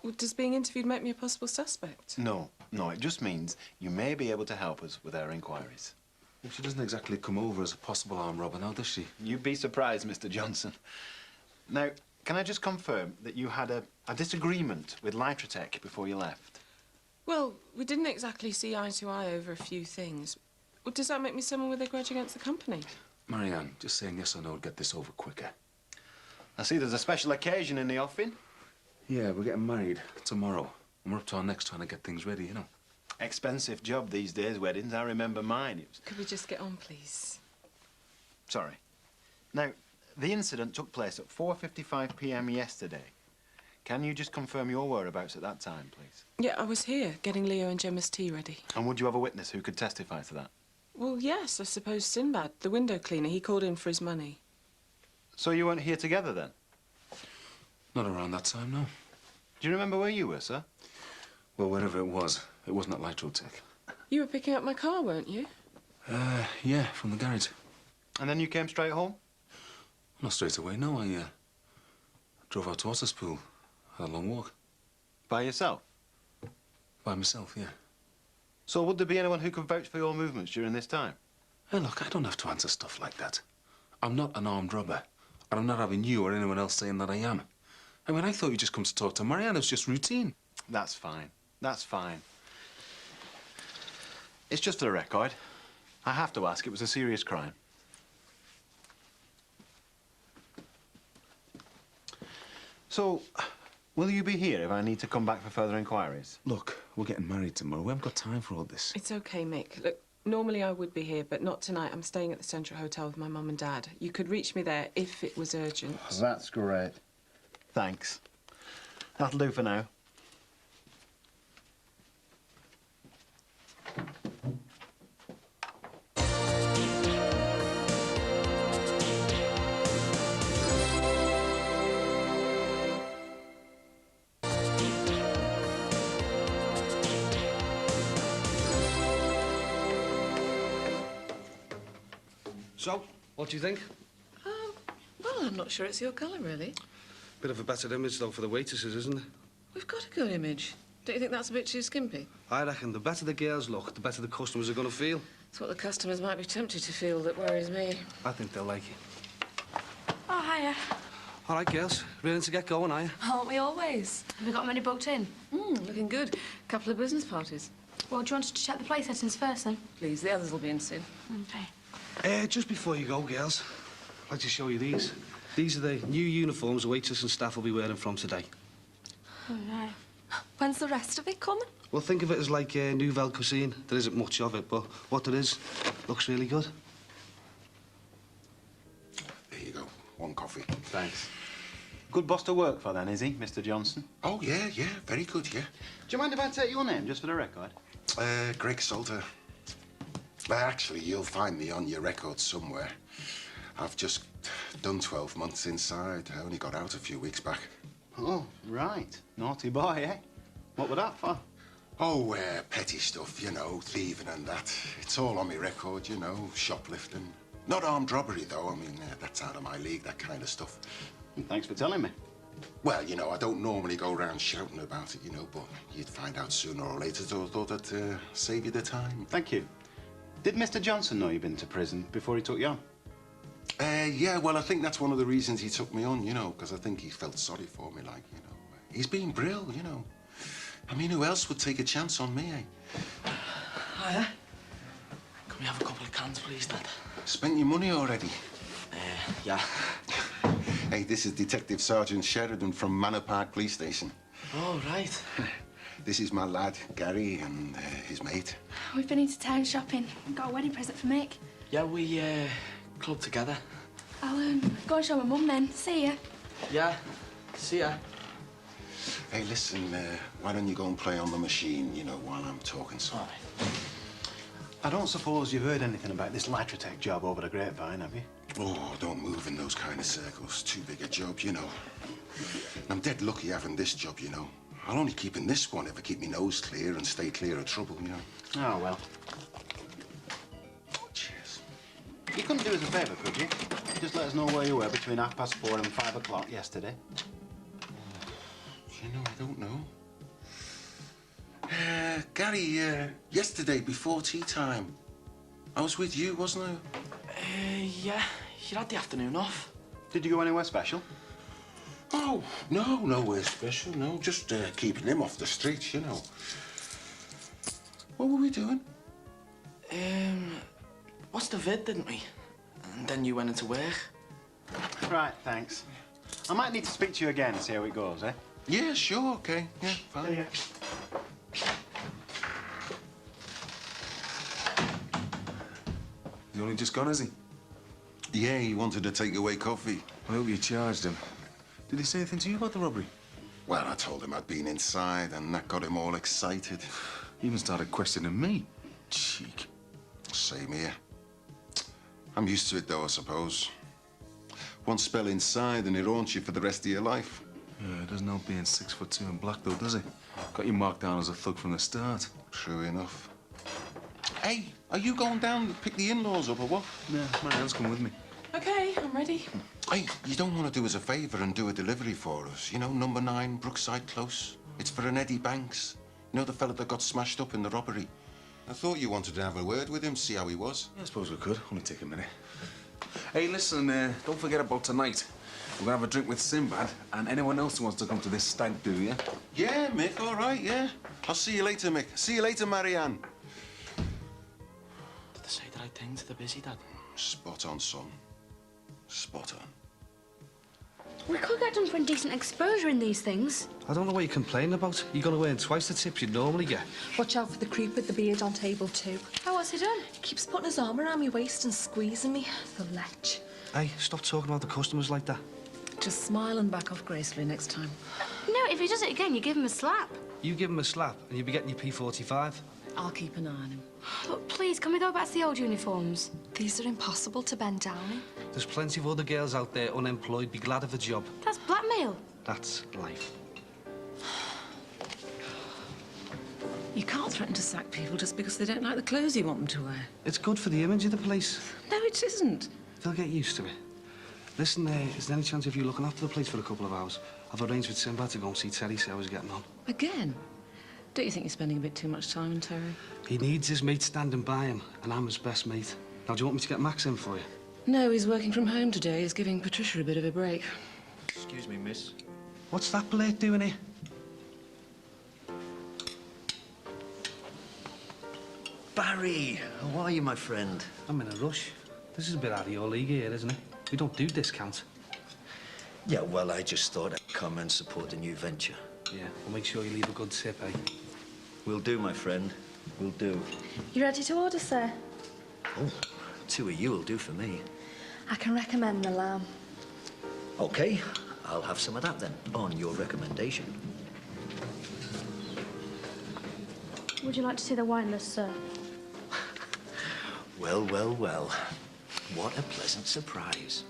Well, does being interviewed make me a possible suspect? No, it just means you may be able to help us with our inquiries. Well, she doesn't exactly come over as a possible armed robber now, does she? You'd be surprised, Mr. Johnson. Now, can I just confirm that you had a disagreement with Litratech before you left? Well, we didn't exactly see eye to eye over a few things. Well, does that make me someone with a grudge against the company? Marianne, just saying yes or no would get this over quicker. I see there's a special occasion in the offing. Yeah, we're getting married tomorrow. And we're up to our necks trying to get things ready, you know. Expensive job these days, weddings. I remember mine. It was... Could we just get on, please? Sorry. Now, the incident took place at 4:55 p.m. yesterday. Can you just confirm your whereabouts at that time, please? Yeah, I was here, getting Leo and Gemma's tea ready. And would you have a witness who could testify to that? Well, yes, I suppose Sinbad, the window cleaner. He called in for his money. So you weren't here together, then? Not around that time, no. Do you remember where you were, sir? Well, wherever it wasn't at Litratech. You were picking up my car, weren't you? Yeah, from the garage. And then you came straight home? Not straight away, no. I drove out to Otterspool. Had a long walk. By yourself? By myself, yeah. So would there be anyone who could vouch for your movements during this time? Hey, look, I don't have to answer stuff like that. I'm not an armed robber. And I'm not having you or anyone else saying that I am. I mean, I thought you'd just come to talk to Marianne. It was just routine. That's fine. That's fine. It's just for the record. I have to ask, it was a serious crime. So, will you be here if I need to come back for further inquiries? Look, we're getting married tomorrow. We haven't got time for all this. It's okay, Mick. Look, normally I would be here, but not tonight. I'm staying at the Central Hotel with my mum and dad. You could reach me there if it was urgent. That's great. Thanks. That'll do for now. So, what do you think? Well, I'm not sure it's your colour, really. Bit of a better image, though, for the waitresses, isn't it? We've got a good image. Don't you think that's a bit too skimpy? I reckon the better the girls look, the better the customers are going to feel. It's what the customers might be tempted to feel that worries me. I think they'll like it. Oh, hiya. All right, girls. Ready to get going, are you? Aren't we always? Have we got many booked in? Looking good. Couple of business parties. Well, do you want us to check the play settings first, then? Please, the others will be in soon. Okay. Just before you go, girls, I'd like to show you these. These are the new uniforms the waitress and staff will be wearing from today. All right. When's the rest of it coming? Well, think of it as like nouvelle cuisine. There isn't much of it, but what there is looks really good. There you go. One coffee. Thanks. Good boss to work for, then, is he, Mr. Johnson? Oh, yeah, very good, yeah. Do you mind if I take your name, just for the record? Greg Salter. Actually, you'll find me on your record somewhere. I've just done 12 months inside. I only got out a few weeks back. Oh, right. Naughty boy, eh? What were that for? Oh, petty stuff, you know, thieving and that. It's all on my record, you know, shoplifting. Not armed robbery, though. I mean, that's out of my league, that kind of stuff. Thanks for telling me. Well, you know, I don't normally go around shouting about it, you know, but you'd find out sooner or later, so I thought I'd save you the time. Thank you. Did Mr. Johnson know you'd been to prison before he took you on? Yeah, well, I think that's one of the reasons he took me on, you know, because I think he felt sorry for me, like, you know. He's been brill, you know. I mean, who else would take a chance on me, eh? Hiya. Can we have a couple of cans, please, Dad? Spent your money already? Yeah. Hey, this is Detective Sergeant Sheridan from Manor Park Police Station. Oh, right. This is my lad, Gary, and his mate. We've been into town shopping. Got a wedding present for Mick. Yeah, we, clubbed together. I'll, go and show my mum then. See ya. Yeah. See ya. Hey, listen, why don't you go and play on the machine, you know, while I'm talking some. All right. I don't suppose you've heard anything about this Latratech job over the grapevine, have you? Oh, don't move in those kind of circles. Too big a job, you know. And I'm dead lucky having this job, you know. I'll only keep in this one if I keep my nose clear and stay clear of trouble, you know. Oh, well. Cheers. You couldn't do us a favour, could you? Just let us know where you were between 4:30 and 5 o'clock yesterday. You know, I don't know. Gary, yesterday before tea time, I was with you, wasn't I? Yeah. You had the afternoon off. Did you go anywhere special? Oh, no, nowhere special, no. Just keeping him off the streets, you know. What were we doing? Watched the vid, didn't we? And then you went into work. Right, thanks. I might need to speak to you again and see how it goes, eh? Yeah, sure, okay. Yeah, fine. Yeah. He's only just gone, has he? Yeah, he wanted to take away coffee. I hope you charged him. Did he say anything to you about the robbery? Well, I told him I'd been inside, and that got him all excited. He even started questioning me. Cheek. Same here. I'm used to it, though, I suppose. One spell inside, and it haunts you for the rest of your life. Yeah, it doesn't help being 6'2" and black, though, does it? Got you marked down as a thug from the start. True enough. Hey, are you going down to pick the in-laws up, or what? Yeah, my aunt's come with me. OK, I'm ready. Hey, you don't want to do us a favour and do a delivery for us? You know, number 9, Brookside Close. It's for an Eddie Banks. You know, the fella that got smashed up in the robbery. I thought you wanted to have a word with him, see how he was. Yeah, I suppose we could. Only take a minute. Hey, listen, don't forget about tonight. We're gonna have a drink with Sinbad and anyone else who wants to come to this stag do, yeah? Yeah, Mick, all right, yeah. I'll see you later, Mick. See you later, Marianne. Did they say the right thing to the busy, Dad? Spot on, son. Spot on. We could get done for indecent exposure in these things. I don't know what you're complaining about. You're going to earn twice the tips you'd normally get. Watch out for the creep with the beard on table 2. Oh, what's he done? Keeps putting his arm around my waist and squeezing me. The lech. Hey, stop talking about the customers like that. Just smile and back off gracefully next time. No, if he does it again, you give him a slap. You give him a slap and you'll be getting your P45. I'll keep an eye on him. Look, please, can we go back to the old uniforms? These are impossible to bend down in. There's plenty of other girls out there unemployed, be glad of a job. That's blackmail. That's life. You can't threaten to sack people just because they don't like the clothes you want them to wear. It's good for the image of the place. No, it isn't. They'll get used to it. Listen, is there any chance of you looking after the place for a couple of hours? I've arranged with Sinbad to go and see Terry, see how he's getting on. Again? Don't you think you're spending a bit too much time on Terry? He needs his mate standing by him, and I'm his best mate. Now, do you want me to get Max in for you? No, he's working from home today. He's giving Patricia a bit of a break. Excuse me, miss. What's that blade doing here? Barry, how are you, my friend? I'm in a rush. This is a bit out of your league here, isn't it? We don't do discounts. Yeah, well, I just thought I'd come and support the new venture. Yeah, well, make sure you leave a good tip, eh? Will do, my friend. Will do. You ready to order, sir? Oh, 2 of you will do for me. I can recommend the lamb. OK, I'll have some of that then, on your recommendation. Would you like to see the wine list, sir? Well, well, well. What a pleasant surprise.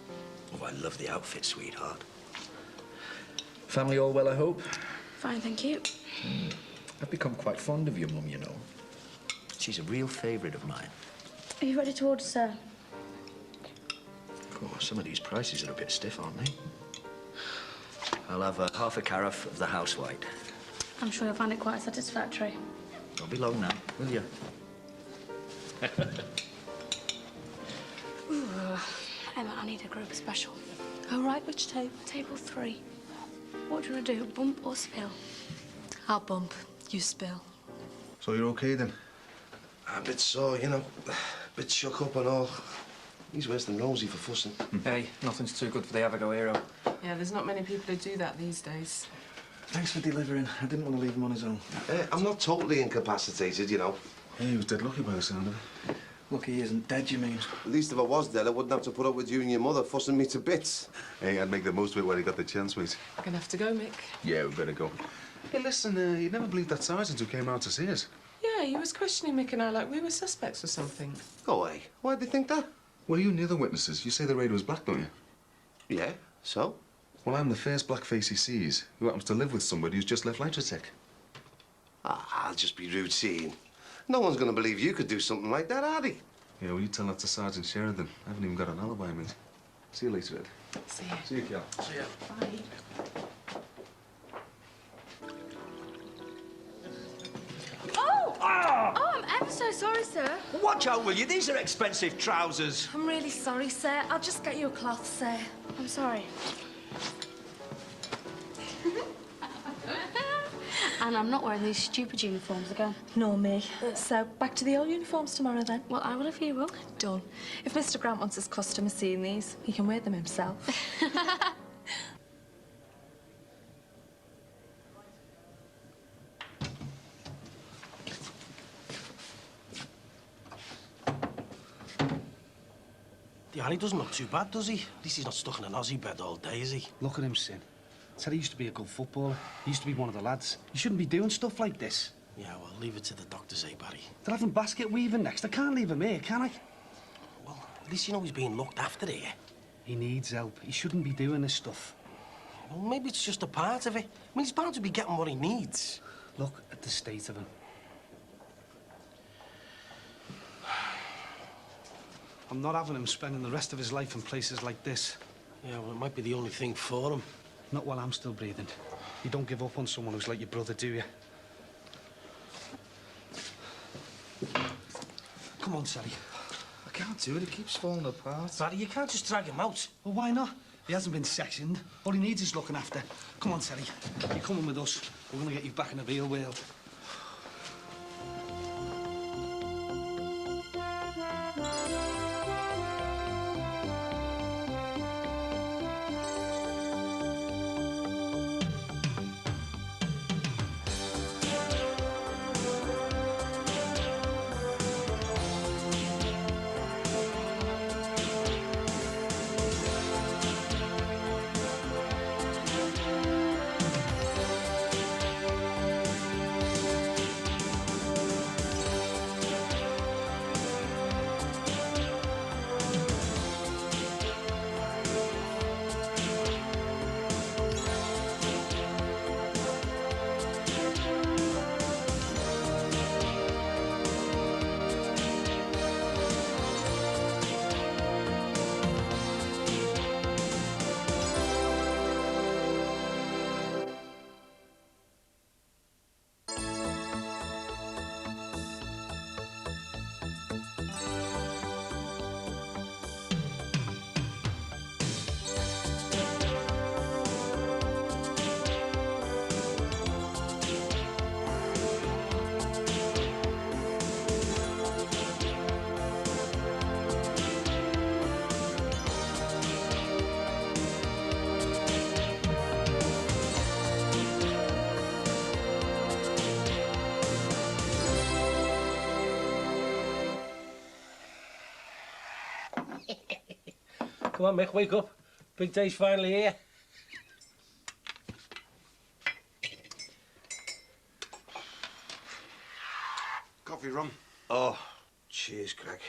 Oh, I love the outfit, sweetheart. Family all well, I hope? Fine, thank you. I've become quite fond of your mum, you know. She's a real favourite of mine. Are you ready to order, sir? Oh, some of these prices are a bit stiff, aren't they? I'll have half a carafe of the house white. I'm sure you'll find it quite satisfactory. Don't be long now, will you? Ooh, Emma, I need a group special. All right, which table? Table 3. What do you want to do, bump or spill? I'll bump. You spill. So you're okay then? A bit sore, you know. A bit shook up and all. He's worse than Rosie for fussing. Hey, nothing's too good for the Avago hero. Yeah, there's not many people who do that these days. Thanks for delivering. I didn't want to leave him on his own. I'm not totally incapacitated, you know. Yeah, he was dead lucky by the sound of it. Lucky he isn't dead, you mean? At least if I was dead, I wouldn't have to put up with you and your mother fussing me to bits. Hey, I'd make the most of it while he got the chance, mate. We're gonna have to go, Mick. Yeah, we better go. Hey, listen, you never believed that sergeant who came out to see us. Yeah, he was questioning Mick and I like we were suspects or something. Go away. Why'd they think that? Well, you and the other witnesses, you say the raid was black, don't you? Yeah, so? Well, I'm the first blackface he sees who happens to live with somebody who's just left Lytrotech. I'll just be routine. No one's going to believe you could do something like that, are they? Yeah, well, you tell that to Sergeant Sheridan. I haven't even got an alibi, mate. See you later, Ed. See you. See you, Cal. See ya. Bye. Oh! Oh, I'm ever so sorry, sir. Watch out, will you? These are expensive trousers. I'm really sorry, sir. I'll just get you a cloth, sir. I'm sorry. And I'm not wearing these stupid uniforms again. Nor me. So, back to the old uniforms tomorrow, then? Well, I will if you will. Done. If Mr. Grant wants his customers seeing these, he can wear them himself. The alley doesn't look too bad, does he? At least he's not stuck in an Aussie bed all day, is he? Look at him, Sin. Said he used to be a good footballer. He used to be one of the lads. You shouldn't be doing stuff like this. Yeah, well, leave it to the doctors, eh, Barry? They're having basket weaving next. I can't leave him here, can I? Well, at least you know he's being looked after here. He needs help. He shouldn't be doing this stuff. Well, maybe it's just a part of it. I mean, he's bound to be getting what he needs. Look at the state of him. I'm not having him spending the rest of his life in places like this. Yeah, well, it might be the only thing for him. Not while I'm still breathing. You don't give up on someone who's like your brother, do you? Come on, Sally. I can't do it. It keeps falling apart. Barry, you can't just drag him out. Well, why not? He hasn't been sectioned. All he needs is looking after. Come on, Sally. You're coming with us. We're going to get you back in the real world. Come on, Mick, wake up. Big day's finally here. Coffee, rum? Oh, cheers, Greg.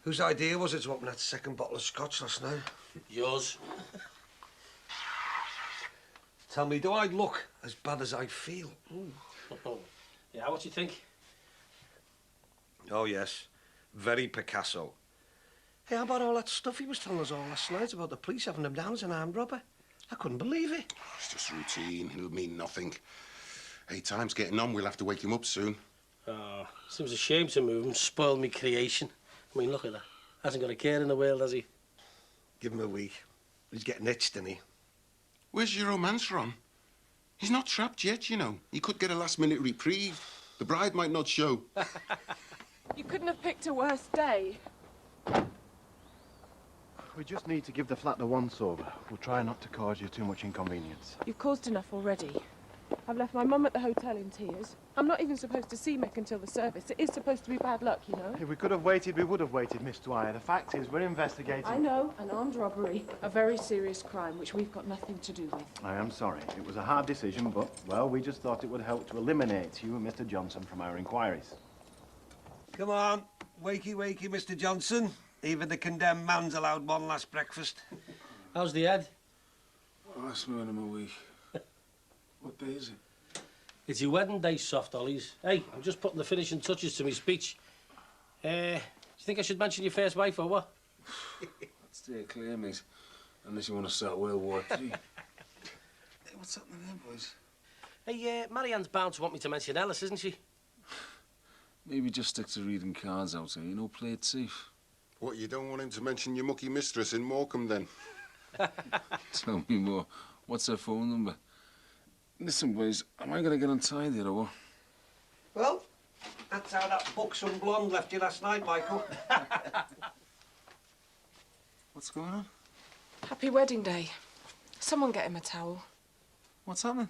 Whose idea was it to open that second bottle of scotch last night? Yours. Tell me, do I look as bad as I feel? Yeah, what do you think? Oh, yes. Very Picasso. Hey, how about all that stuff he was telling us all last night about the police having him down as an armed robber? I couldn't believe it. It's just routine. It'll mean nothing. Hey, time's getting on. We'll have to wake him up soon. Oh, seems a shame to move him. Spoiled me creation. I mean, look at that. Hasn't got a care in the world, has he? Give him a week. He's getting itched, isn't he? Where's your romance, Ron? He's not trapped yet, you know. He could get a last-minute reprieve. The bride might not show. You couldn't have picked a worse day. We just need to give the flat the once-over. We'll try not to cause you too much inconvenience. You've caused enough already. I've left my mum at the hotel in tears. I'm not even supposed to see Mick until the service. It is supposed to be bad luck, you know. If we could have waited, we would have waited, Miss Dwyer. The fact is, we're investigating... I know, an armed robbery. A very serious crime, which we've got nothing to do with. I am sorry. It was a hard decision, but, well, we just thought it would help to eliminate you and Mr. Johnson from our inquiries. Come on, wakey, wakey, Mr. Johnson. Even the condemned man's allowed one last breakfast. How's the head? Oh, that's more than a week. What day is it? It's your wedding day, soft ollies. Hey, I'm just putting the finishing touches to my speech. Do you think I should mention your first wife or what? Stay clear, mate. Unless you want to start World War III. Hey, what's happening there, boys? Hey, Marianne's bound to want me to mention Ellis, isn't she? Maybe just stick to reading cards out here, you know, play it safe. What, you don't want him to mention your mucky mistress in Morecambe, then? Tell me more. What's her phone number? Listen, boys, am I going to get untied here, or what? Well, that's how that buxom blonde left you last night, Michael. What's going on? Happy wedding day. Someone get him a towel. What's happening?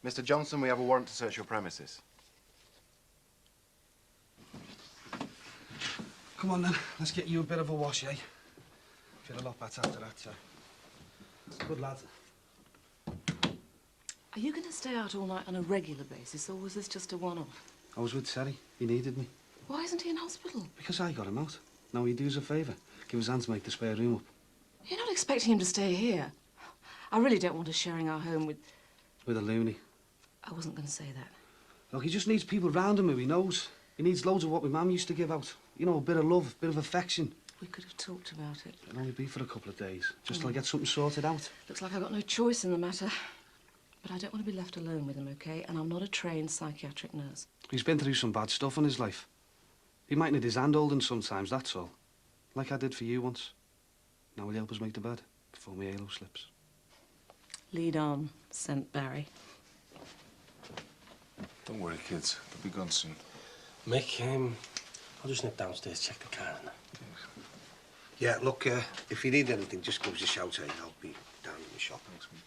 Mr. Johnson, we have a warrant to search your premises. Come on, then. Let's get you a bit of a wash, eh? Feel a lot better after that, sir. Good lad. Are you going to stay out all night on a regular basis, or was this just a one-off? I was with Terry. He needed me. Why isn't he in hospital? Because I got him out. Now he'd do us a favour. Give us hand to make the spare room up. You're not expecting him to stay here. I really don't want us sharing our home with... With a loony. I wasn't going to say that. Look, he just needs people round him who he knows. He needs loads of what my mum used to give out. You know, a bit of love, a bit of affection. We could have talked about it. It'll only be for a couple of days, just till I get something sorted out. Looks like I've got no choice in the matter. But I don't want to be left alone with him, OK? And I'm not a trained psychiatric nurse. He's been through some bad stuff in his life. He might need his hand holding sometimes, that's all. Like I did for you once. Now will you help us make the bed before my halo slips? Lead on, St. Barry. Don't worry, kids. They'll be gone soon. Mick, I'll just nip downstairs, check the car. Yeah, look, if you need anything, just give us a shout, eh? I'll be down in the shop. Thanks, mate.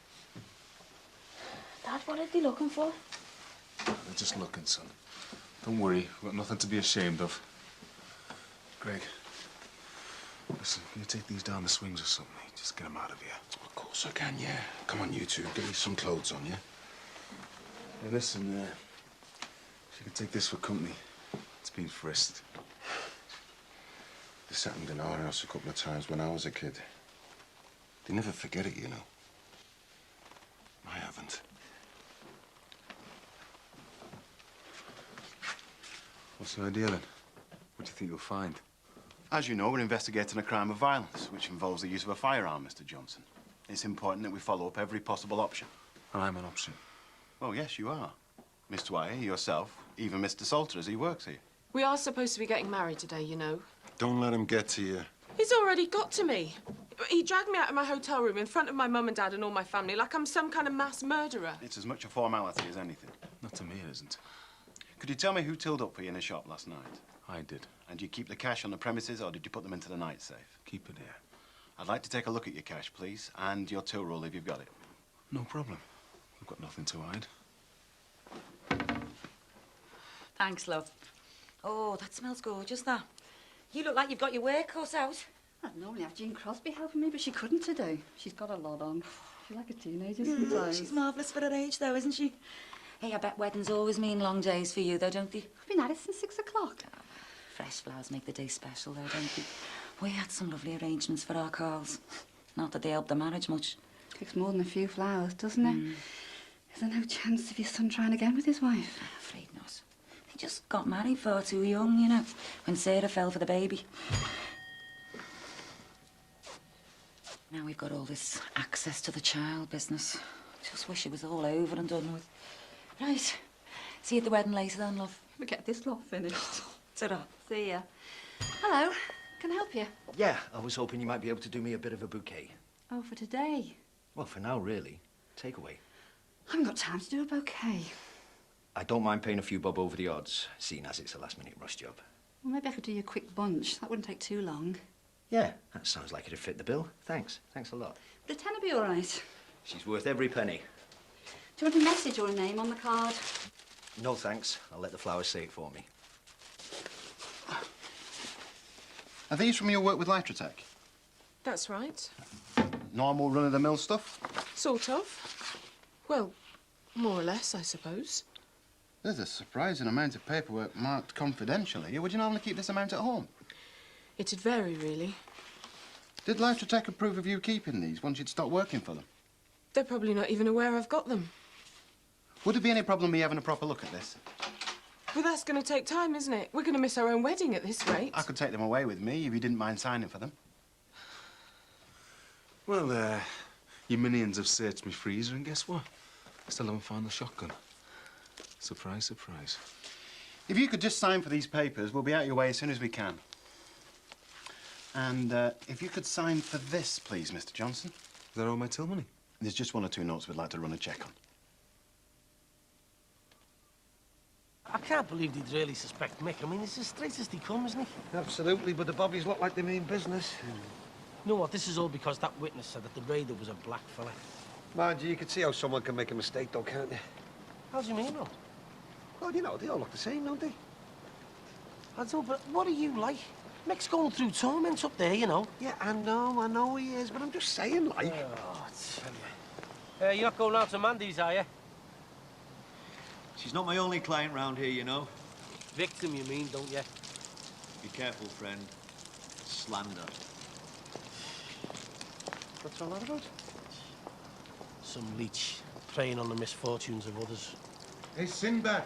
Dad, what are they looking for? They're just looking, son. Don't worry. We've got nothing to be ashamed of. Greg, listen, can you take these down the swings or something? Just get them out of here. Of course I can, yeah. Come on, you two. Give me some clothes on, yeah? Hey, listen, if you could take this for company. It's been frisked. This happened in our house a couple of times when I was a kid. They never forget it, you know. I haven't. What's the idea, then? What do you think you'll find? As you know, we're investigating a crime of violence, which involves the use of a firearm, Mr. Johnson. It's important that we follow up every possible option. I'm an option. Oh, yes, you are. Miss Dwyer, yourself, even Mr. Salter, as he works here. We are supposed to be getting married today, you know. Don't let him get to you. He's already got to me. He dragged me out of my hotel room in front of my mum and dad and all my family like I'm some kind of mass murderer. It's as much a formality as anything. Not to me, it isn't. Could you tell me who tilled up for you in the shop last night? I did. And do you keep the cash on the premises, or did you put them into the night safe? Keep it here. I'd like to take a look at your cash, please, and your till roll if you've got it. No problem. I've got nothing to hide. Thanks, love. Oh, that smells gorgeous, that. You look like you've got your work cut out. I'd normally have Jean Crosby helping me, but she couldn't today. She's got a lot on. She's like a teenager sometimes. She's marvellous for her age, though, isn't she? Hey, I bet weddings always mean long days for you, though, don't they? I've been at it since 6 o'clock. Fresh flowers make the day special, though, don't they? We had some lovely arrangements for our Carls. Not that they helped the marriage much. Takes more than a few flowers, doesn't it? Is there no chance of your son trying again with his wife? I'm afraid not. He just got married far too young, you know, when Sarah fell for the baby. Now we've got all this access to the child business. Just wish it was all over and done with. Right. See you at the wedding later then, love. We get this lot finished. Ta-ra. See ya. Hello. Can I help you? Yeah, I was hoping you might be able to do me a bit of a bouquet. Oh, for today? Well, for now, really. Takeaway. I haven't got time to do a bouquet. I don't mind paying a few bob over the odds, seeing as it's a last-minute rush job. Well, maybe I could do you a quick bunch. That wouldn't take too long. Yeah, that sounds like it'd fit the bill. Thanks. Thanks a lot. Would a tenner be all right? She's worth every penny. Do you want a message or a name on the card? No, thanks. I'll let the flowers say it for me. Are these from your work with Litratech? That's right. Normal run-of-the-mill stuff? Sort of. Well, more or less, I suppose. There's a surprising amount of paperwork marked confidential here. Would you normally keep this amount at home? It'd vary, really. Did Litratech approve of you keeping these once you'd stopped working for them? They're probably not even aware I've got them. Would there be any problem me having a proper look at this? Well, that's going to take time, isn't it? We're going to miss our own wedding at this rate. I could take them away with me if you didn't mind signing for them. Well, your minions have searched my freezer, and guess what? I still haven't found the shotgun. Surprise, surprise. If you could just sign for these papers, we'll be out your way as soon as we can. And if you could sign for this, please, Mr. Johnson. Is that all my till money? There's just 1 or 2 notes we'd like to run a check on. I can't believe they'd really suspect Mick. I mean, he's as straight as they come, isn't he? Absolutely, but the Bobbies look like they mean business. You know what? This is all because that witness said that the raider was a black fella. Mind you can see how someone can make a mistake, though, can't you? How do you mean, though? Well, you know, they all look the same, don't they? I do, but what are you like? Mick's going through torment up there, you know. Yeah, I know he is, but I'm just saying, like... Oh, I tell you. You're not going out to Mandy's, are you? She's not my only client round here, you know. Victim, you mean, don't you? Be careful, friend. Slander. What's all that about? Some leech preying on the misfortunes of others. Hey, Sinbad.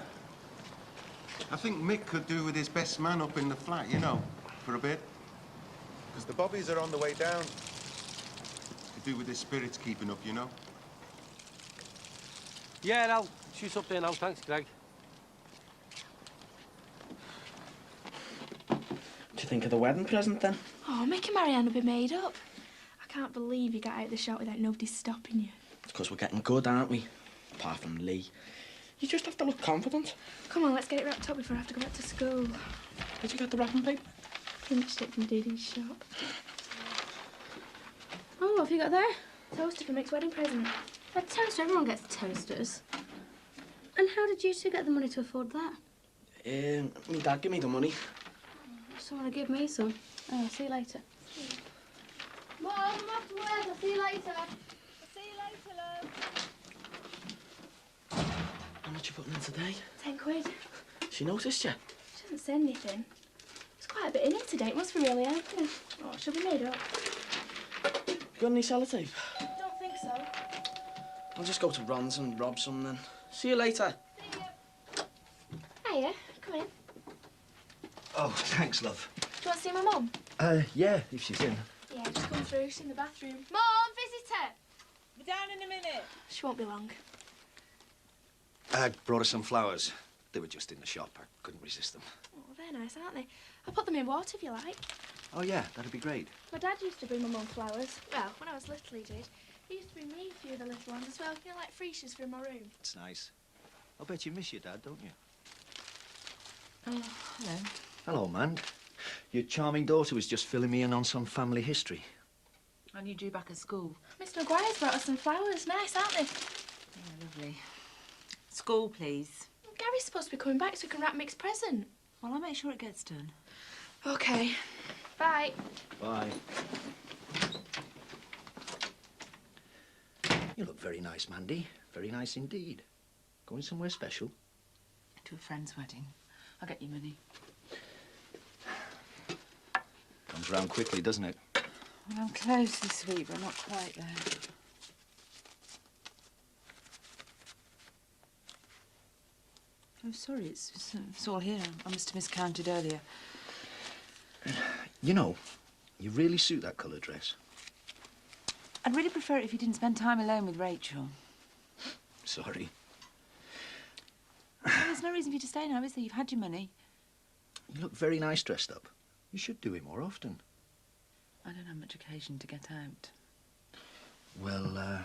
I think Mick could do with his best man up in the flat, you know, for a bit. Because the Bobbies are on the way down. Could do with his spirits keeping up, you know. Yeah, I'll shoot up there now. Thanks, Greg. What do you think of the wedding present, then? Oh, Mick and Marianne will be made up. I can't believe you got out of the shop without nobody stopping you. It's because we're getting good, aren't we? Apart from Lee. You just have to look confident. Come on, let's get it wrapped up before I have to go back to school. Did you get the wrapping paper? Finished it from Dee Dee's shop. Oh, what have you got there? Toaster for Mick's wedding present. A toaster? Everyone gets toasters. And how did you two get the money to afford that? My dad gave me the money. Someone will give me some. Oh, I'll see you later. Mom, I'm off to work. I'll see you later. I'll see you later, love. How much you putting in today? 10 quid. She noticed you? She hasn't said anything. There's quite a bit in it today. It must be really helping. Oh, she'll be made up. You got any sellotape? Don't think so. I'll just go to Ron's and rob some then. See you later. Hiya, come in. Oh, thanks, love. Do you want to see my mum? Yeah, if she's in. Yeah, just come through. She's in the bathroom. Mum, visitor! Be down in a minute. She won't be long. I brought her some flowers. They were just in the shop. I couldn't resist them. Oh, they're nice, aren't they? I'll put them in water if you like. Oh, yeah, that'd be great. My dad used to bring my mum flowers. Well, when I was little, he did. He used to bring me a few of the little ones as well. You know, like freesias for in my room. It's nice. I'll bet you miss your dad, don't you? Oh, hello. Hello, man. Your charming daughter was just filling me in on some family history. And you due back at school? Mr. Maguire's brought us some flowers. Nice, aren't they? Yeah, lovely. School, please. Gary's supposed to be coming back so we can wrap Mick's present. Well, I'll make sure it gets done. OK. Bye. Bye. You look very nice, Mandy. Very nice indeed. Going somewhere special? To a friend's wedding. I'll get you money. Comes round quickly, doesn't it? Well, I'm close this week, but not quite there. I'm sorry, it's all here. I must have miscounted earlier. You know, you really suit that colour dress. I'd really prefer it if you didn't spend time alone with Rachel. Sorry. Well, there's no reason for you to stay now, is there? You've had your money. You look very nice dressed up. You should do it more often. I don't have much occasion to get out. Well,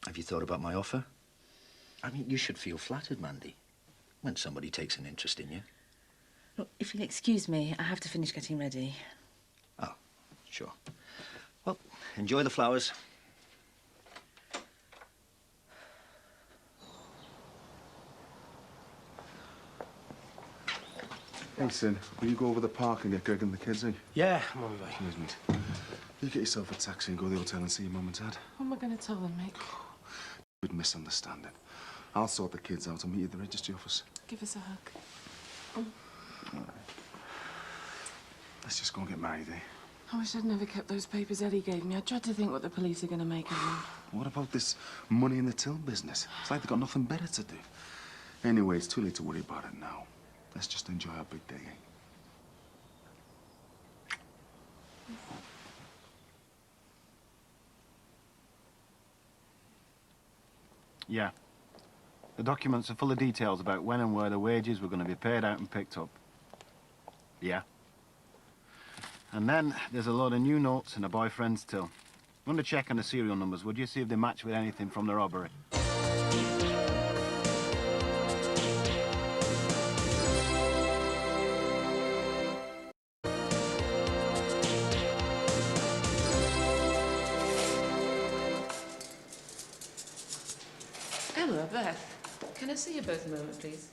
have you thought about my offer? I mean, you should feel flattered, Mandy, when somebody takes an interest in you. Look, if you'll excuse me, I have to finish getting ready. Oh, sure. Well, enjoy the flowers. Hey, Sin, will you go over the park and get Greg and the kids, eh? Yeah, I'm on my way. Cheers, mate. You get yourself a taxi and go to the hotel and see your mum and dad. What am I going to tell them, Mick? Good misunderstanding. I'll sort the kids out and meet you at the registry office. Give us a hug. All right. Let's just go and get married, eh? I wish I'd never kept those papers Eddie gave me. I dread to think what the police are going to make of them. What about this money in the till business? It's like they've got nothing better to do. Anyway, it's too late to worry about it now. Let's just enjoy our big day, eh? Yeah. The documents are full of details about when and where the wages were going to be paid out and picked up. Yeah. And then there's a load of new notes in a boyfriend's till. Run a check on the serial numbers, would you? See if they match with anything from the robbery. Emma, Beth, can I see you both a moment, please?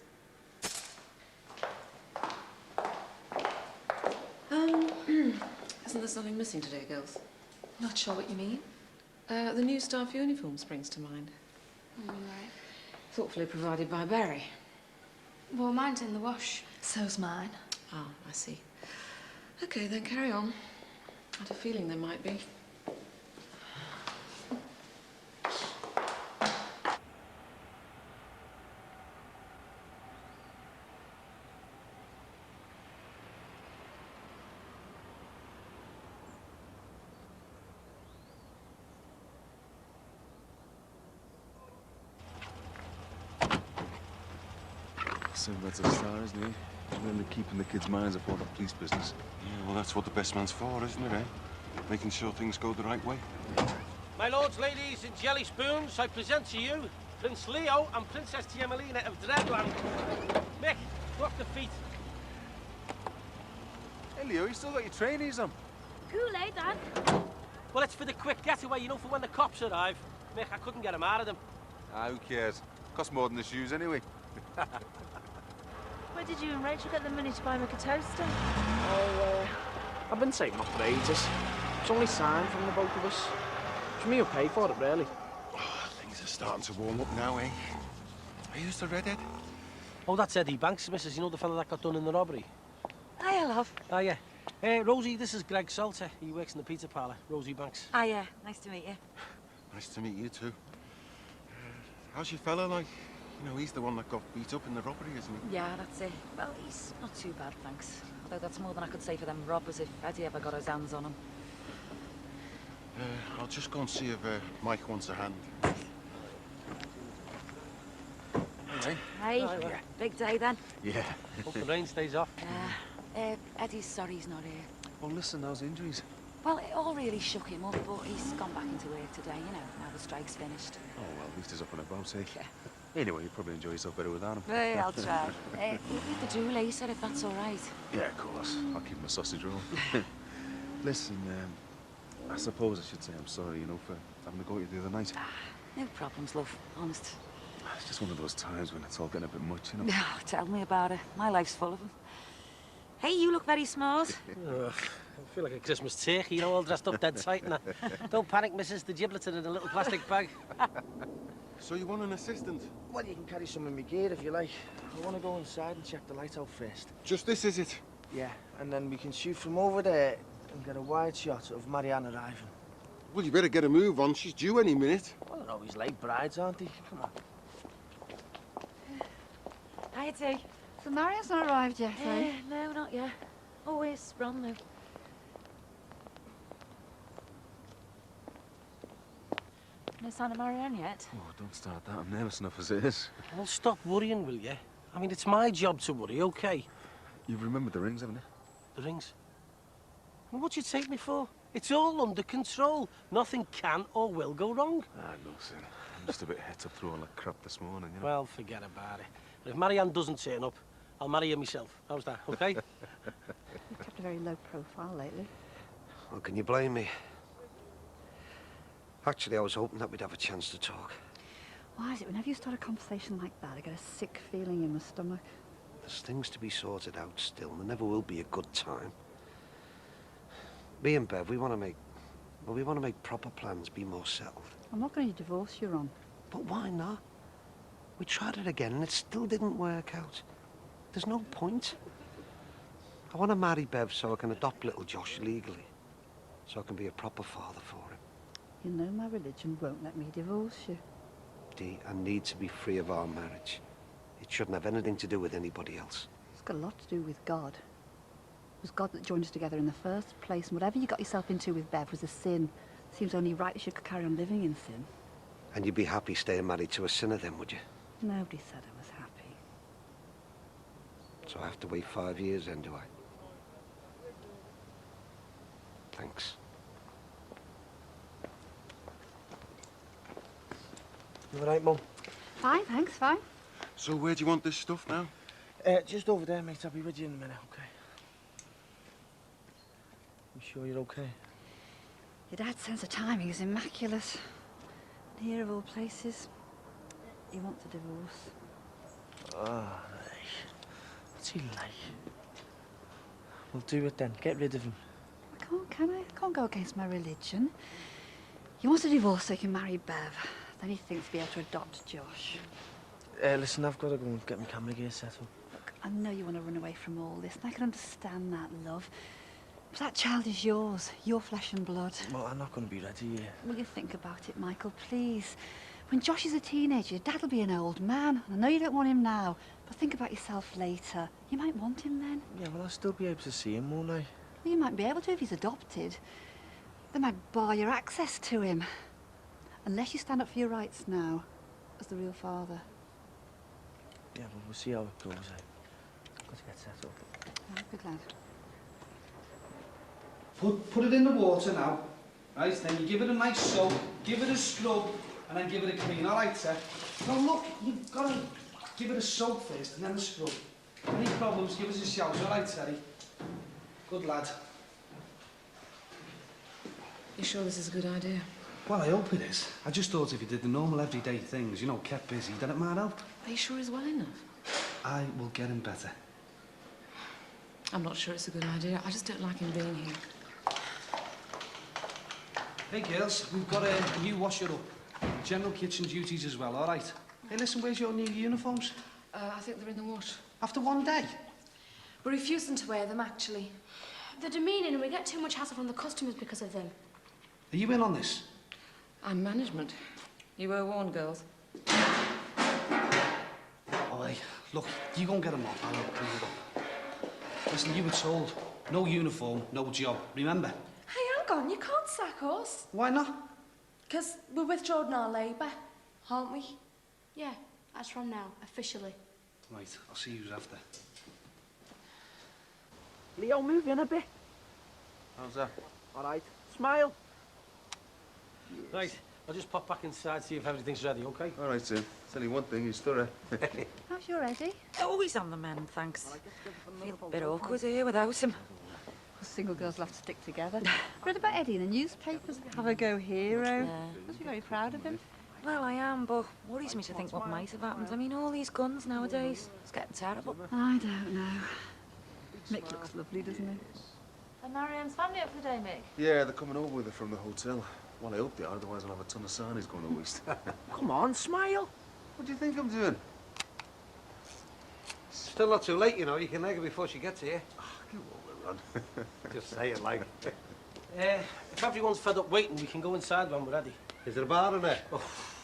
Isn't there something missing today, girls? Not sure what you mean. The new staff uniform springs to mind. Right. Thoughtfully provided by Barry. Well, mine's in the wash. So's mine. Oh, I see. Okay, then carry on. I had a feeling there might be. So that's a star, isn't he? Really keeping the kids' minds off all the police business. Yeah, well, that's what the best man's for, isn't it, eh? Making sure things go the right way. My lords, ladies, and jelly spoons, I present to you Prince Leo and Princess Tiamelina of Dreadland. Mick, rock the feet. Hey, Leo, you still got your trainees on? Kool-Aid, Dad. Well, it's for the quick getaway, you know, for when the cops arrive. Mick, I couldn't get him out of them. Ah, who cares? Costs more than the shoes anyway. Where did you and Rachel get the money to buy Mick a toaster? Oh, I've been saving up for ages. It's only signed from the both of us. It's me who paid for it, really. Oh, things are starting to warm up now, eh? Are you the redhead? Oh, that's Eddie Banks, missus. You know the fella that got done in the robbery? Hiya, love. Oh, yeah. Rosie, this is Greg Salter. He works in the pizza parlour. Rosie Banks. Hiya. Nice to meet you. Nice to meet you, too. How's your fella like? You know, he's the one that got beat up in the robbery, isn't he? Yeah, that's it. Well, he's not too bad, thanks. Although that's more than I could say for them robbers if Eddie ever got his hands on him. I'll just go and see if Mike wants a hand. Hey. Hey, yeah. Big day then. Yeah. Hope the rain stays off. Eddie's sorry he's not here. Well, listen, those injuries. Well, it all really shook him up, but he's gone back into work today, you know, now the strike's finished. Oh, well, at least he's up and about, eh? Yeah. Anyway, you'll probably enjoy yourself better without him. Hey, I'll try. Leave the do later, if that's all right. Yeah, of course. I'll keep him a sausage roll. Listen, I suppose I should say I'm sorry, you know, for having to go at you the other night. No problems, love. Honest. It's just one of those times when it's all getting a bit much, you know? No, tell me about it. My life's full of them. Hey, you look very smart. I feel like a Christmas turkey, you know, all dressed up dead tight and that. Don't panic, missus. The giblets are in a little plastic bag. So you want an assistant? Well, you can carry some of my gear if you like. I want to go inside and check the light out first. Just this, is it? Yeah, and then we can shoot from over there and get a wide shot of Marianne arriving. Well, you better get a move on. She's due any minute. Well, they're always late brides, aren't they? Come on. Hiya, T. So Marianne's not arrived yet, eh? No, not yet. Always Ron, though. No sign of Marianne yet? Oh, don't start that. I'm nervous enough as it is. Well, stop worrying, will you? I mean, it's my job to worry, OK? You've remembered the rings, haven't you? The rings? Well, what'd you take me for? It's all under control. Nothing can or will go wrong. Ah, no, sin. I'm just a bit het up through all that crap this morning, you know? Well, forget about it. But if Marianne doesn't turn up, I'll marry her myself. How's that, OK? You've kept a very low profile lately. Well, can you blame me? Actually, I was hoping that we'd have a chance to talk. Why is it whenever you start a conversation like that, I get a sick feeling in my stomach? There's things to be sorted out still. There never will be a good time. Me and Bev, we want to make proper plans, be more settled. I'm not going to divorce you, Ron. But why not? We tried it again and it still didn't work out. There's no point. I want to marry Bev so I can adopt little Josh legally. So I can be a proper father for him. You know my religion won't let me divorce you. Dee, I need to be free of our marriage. It shouldn't have anything to do with anybody else. It's got a lot to do with God. It was God that joined us together in the first place, and whatever you got yourself into with Bev was a sin. Seems only right that you could carry on living in sin. And you'd be happy staying married to a sinner then, would you? Nobody said I was happy. So I have to wait 5 years then, do I? Thanks. You all right, Mum? Fine, thanks, fine. So where do you want this stuff now? Just over there, mate. I'll be with you in a minute, OK? You sure you're OK? Your dad's sense of timing is immaculate. And here, of all places, he wants a divorce. Ah, what's he like? We'll do it then. Get rid of him. I can't, can I? I can't go against my religion. He wants a divorce so he can marry Bev. Then he thinks he'll be able to adopt Josh. Listen, I've got to go and get my camera gear set up. Look, I know you want to run away from all this, and I can understand that, love. But that child is yours, your flesh and blood. Well, I'm not going to be ready yet. Will you think about it, Michael, please? When Josh is a teenager, Dad'll be an old man. I know you don't want him now, but think about yourself later. You might want him then. Yeah, well, I'll still be able to see him, won't I? Well, you might be able to if he's adopted. They might bar your access to him. Unless you stand up for your rights now, as the real father. Yeah, well, we'll see how it goes. I've got to get set up. Oh, good lad. Put it in the water now, right? Then you give it a nice soak, give it a scrub, and then give it a clean, all right, sir? Now look, you've got to give it a soak first, and then a scrub. Any problems, give us a shout, all right, Terry? Good lad. You sure this is a good idea? Well, I hope it is. I just thought if you did the normal everyday things, you know, kept busy, then it might help. Are you sure he's well enough? I will get him better. I'm not sure it's a good idea. I just don't like him being here. Hey, girls, we've got a new washer-up. General kitchen duties as well, all right? Hey, listen, where's your new uniforms? I think they're in the wash. After one day? We're refusing to wear them, actually. They're demeaning and we get too much hassle from the customers because of them. Are you in on this? I'm management. You were warned, girls. Oh, hey, look, you go and get them off. I'll help clean it up. Listen, you were told, no uniform, no job. Remember? Hey, hang on, you can't sack us. Why not? Because we're withdrawing our labour, aren't we? Yeah, that's from now, officially. Right, I'll see who's after. Leo, move in a bit. How's that? All right. Smile. Right, I'll just pop back inside, see if everything's ready, OK? All right, Tim. It's only one thing, he's thorough. How's your Eddie? Always on the mend, thanks. Feel a bit awkward here without him. Well, single girls will have to stick together. Read about Eddie in the newspapers. Have a go hero. Must be very proud of him. Well, I am, but worries me to think what might have happened. I mean, all these guns nowadays, it's getting terrible. I don't know. Mick looks lovely, doesn't he? Are Marianne's family up today, Mick? Yeah, they're coming over with her from the hotel. Well, I hope they are, otherwise I'll have a ton of sarnies going to waste. Come on, smile. What do you think I'm doing? Still not too late, you know. You can leg her before she gets here. Give over, Ron. Just say it like. If everyone's fed up waiting, we can go inside when we're ready. Is there a bar in there?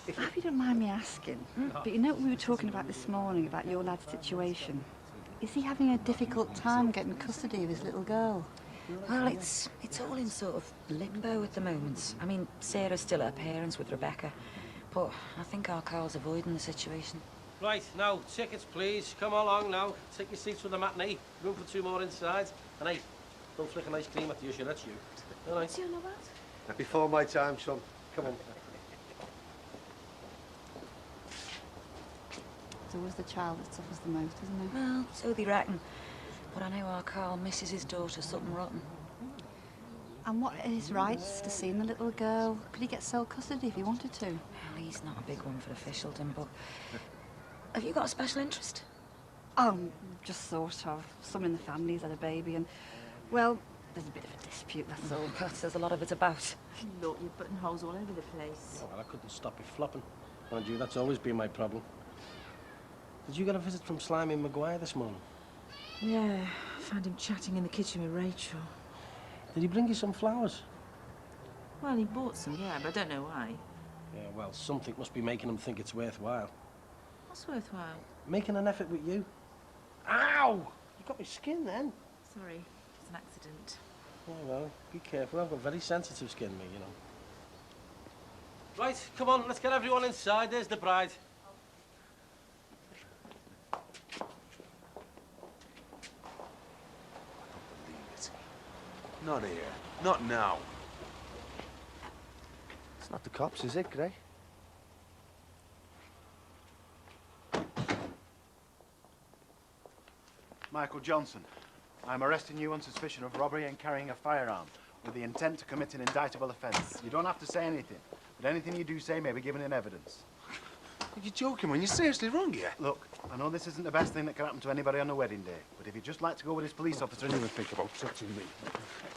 If you don't mind me asking, but you know what we were talking about this morning, about your lad's situation? Is he having a difficult time getting custody of his little girl? Well, it's all in sort of limbo at the moment. I mean, Sarah's still at her parents with Rebecca, but I think our Carl's avoiding the situation. Right, now, tickets, please. Come along now. Take your seats for the matinee. Room for 2 more inside. And hey, don't flick an ice cream at the usher, that's you. All right. Do you know what? Before my time, son. Come on. It's always the child that suffers the most, isn't it? Well, so they reckon. But I know our Carl misses his daughter something rotten. And what are his rights to seeing the little girl? Could he get sole custody if he wanted to? Well, he's not a big one for officialdom, but... Have you got a special interest? Oh, just sort of. Some in the family's had a baby and, well, there's a bit of a dispute, that's all. God, there's a lot of it about. Look, you're putting holes all over the place. Oh, well, I couldn't stop you flopping. Mind you, that's always been my problem. Did you get a visit from Slimy Maguire this morning? Yeah, I found him chatting in the kitchen with Rachel. Did he bring you some flowers? Well, he bought some, yeah, but I don't know why. Yeah, well, something must be making him think it's worthwhile. What's worthwhile? Making an effort with you. Ow! You got my skin then. Sorry, it's an accident. Oh, well, be careful. I've got very sensitive skin, me, you know. Right, come on, let's get everyone inside. There's the bride. Not here. Not now. It's not the cops, is it, Greg? Michael Johnson, I'm arresting you on suspicion of robbery and carrying a firearm with the intent to commit an indictable offence. You don't have to say anything, but anything you do say may be given in evidence. Are you joking, man? You're seriously wrong here. Look, I know this isn't the best thing that can happen to anybody on a wedding day, but if you'd just like to go with this police officer and even think about touching me.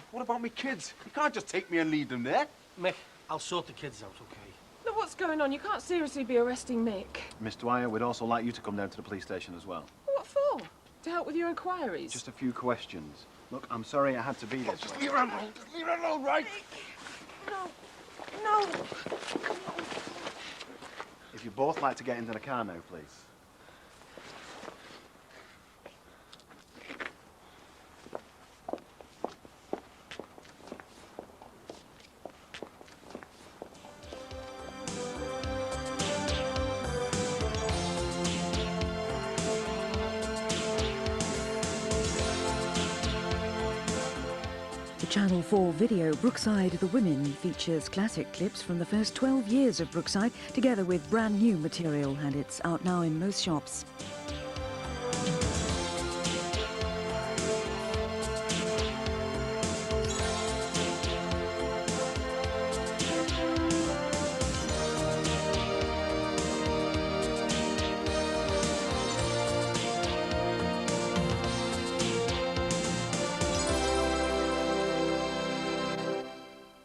What about me kids? You can't just take me and lead them there. Mick, I'll sort the kids out, okay? Look, what's going on? You can't seriously be arresting Mick. Miss Dwyer, we'd also like you to come down to the police station as well. What for? To help with your inquiries? Just a few questions. Look, I'm sorry I had to be this way. Just leave her alone. Just leave her alone, right? No. If you'd both like to get into the car now, please. Channel 4 video Brookside The Women features classic clips from the first 12 years of Brookside, together with brand new material, and it's out now in most shops.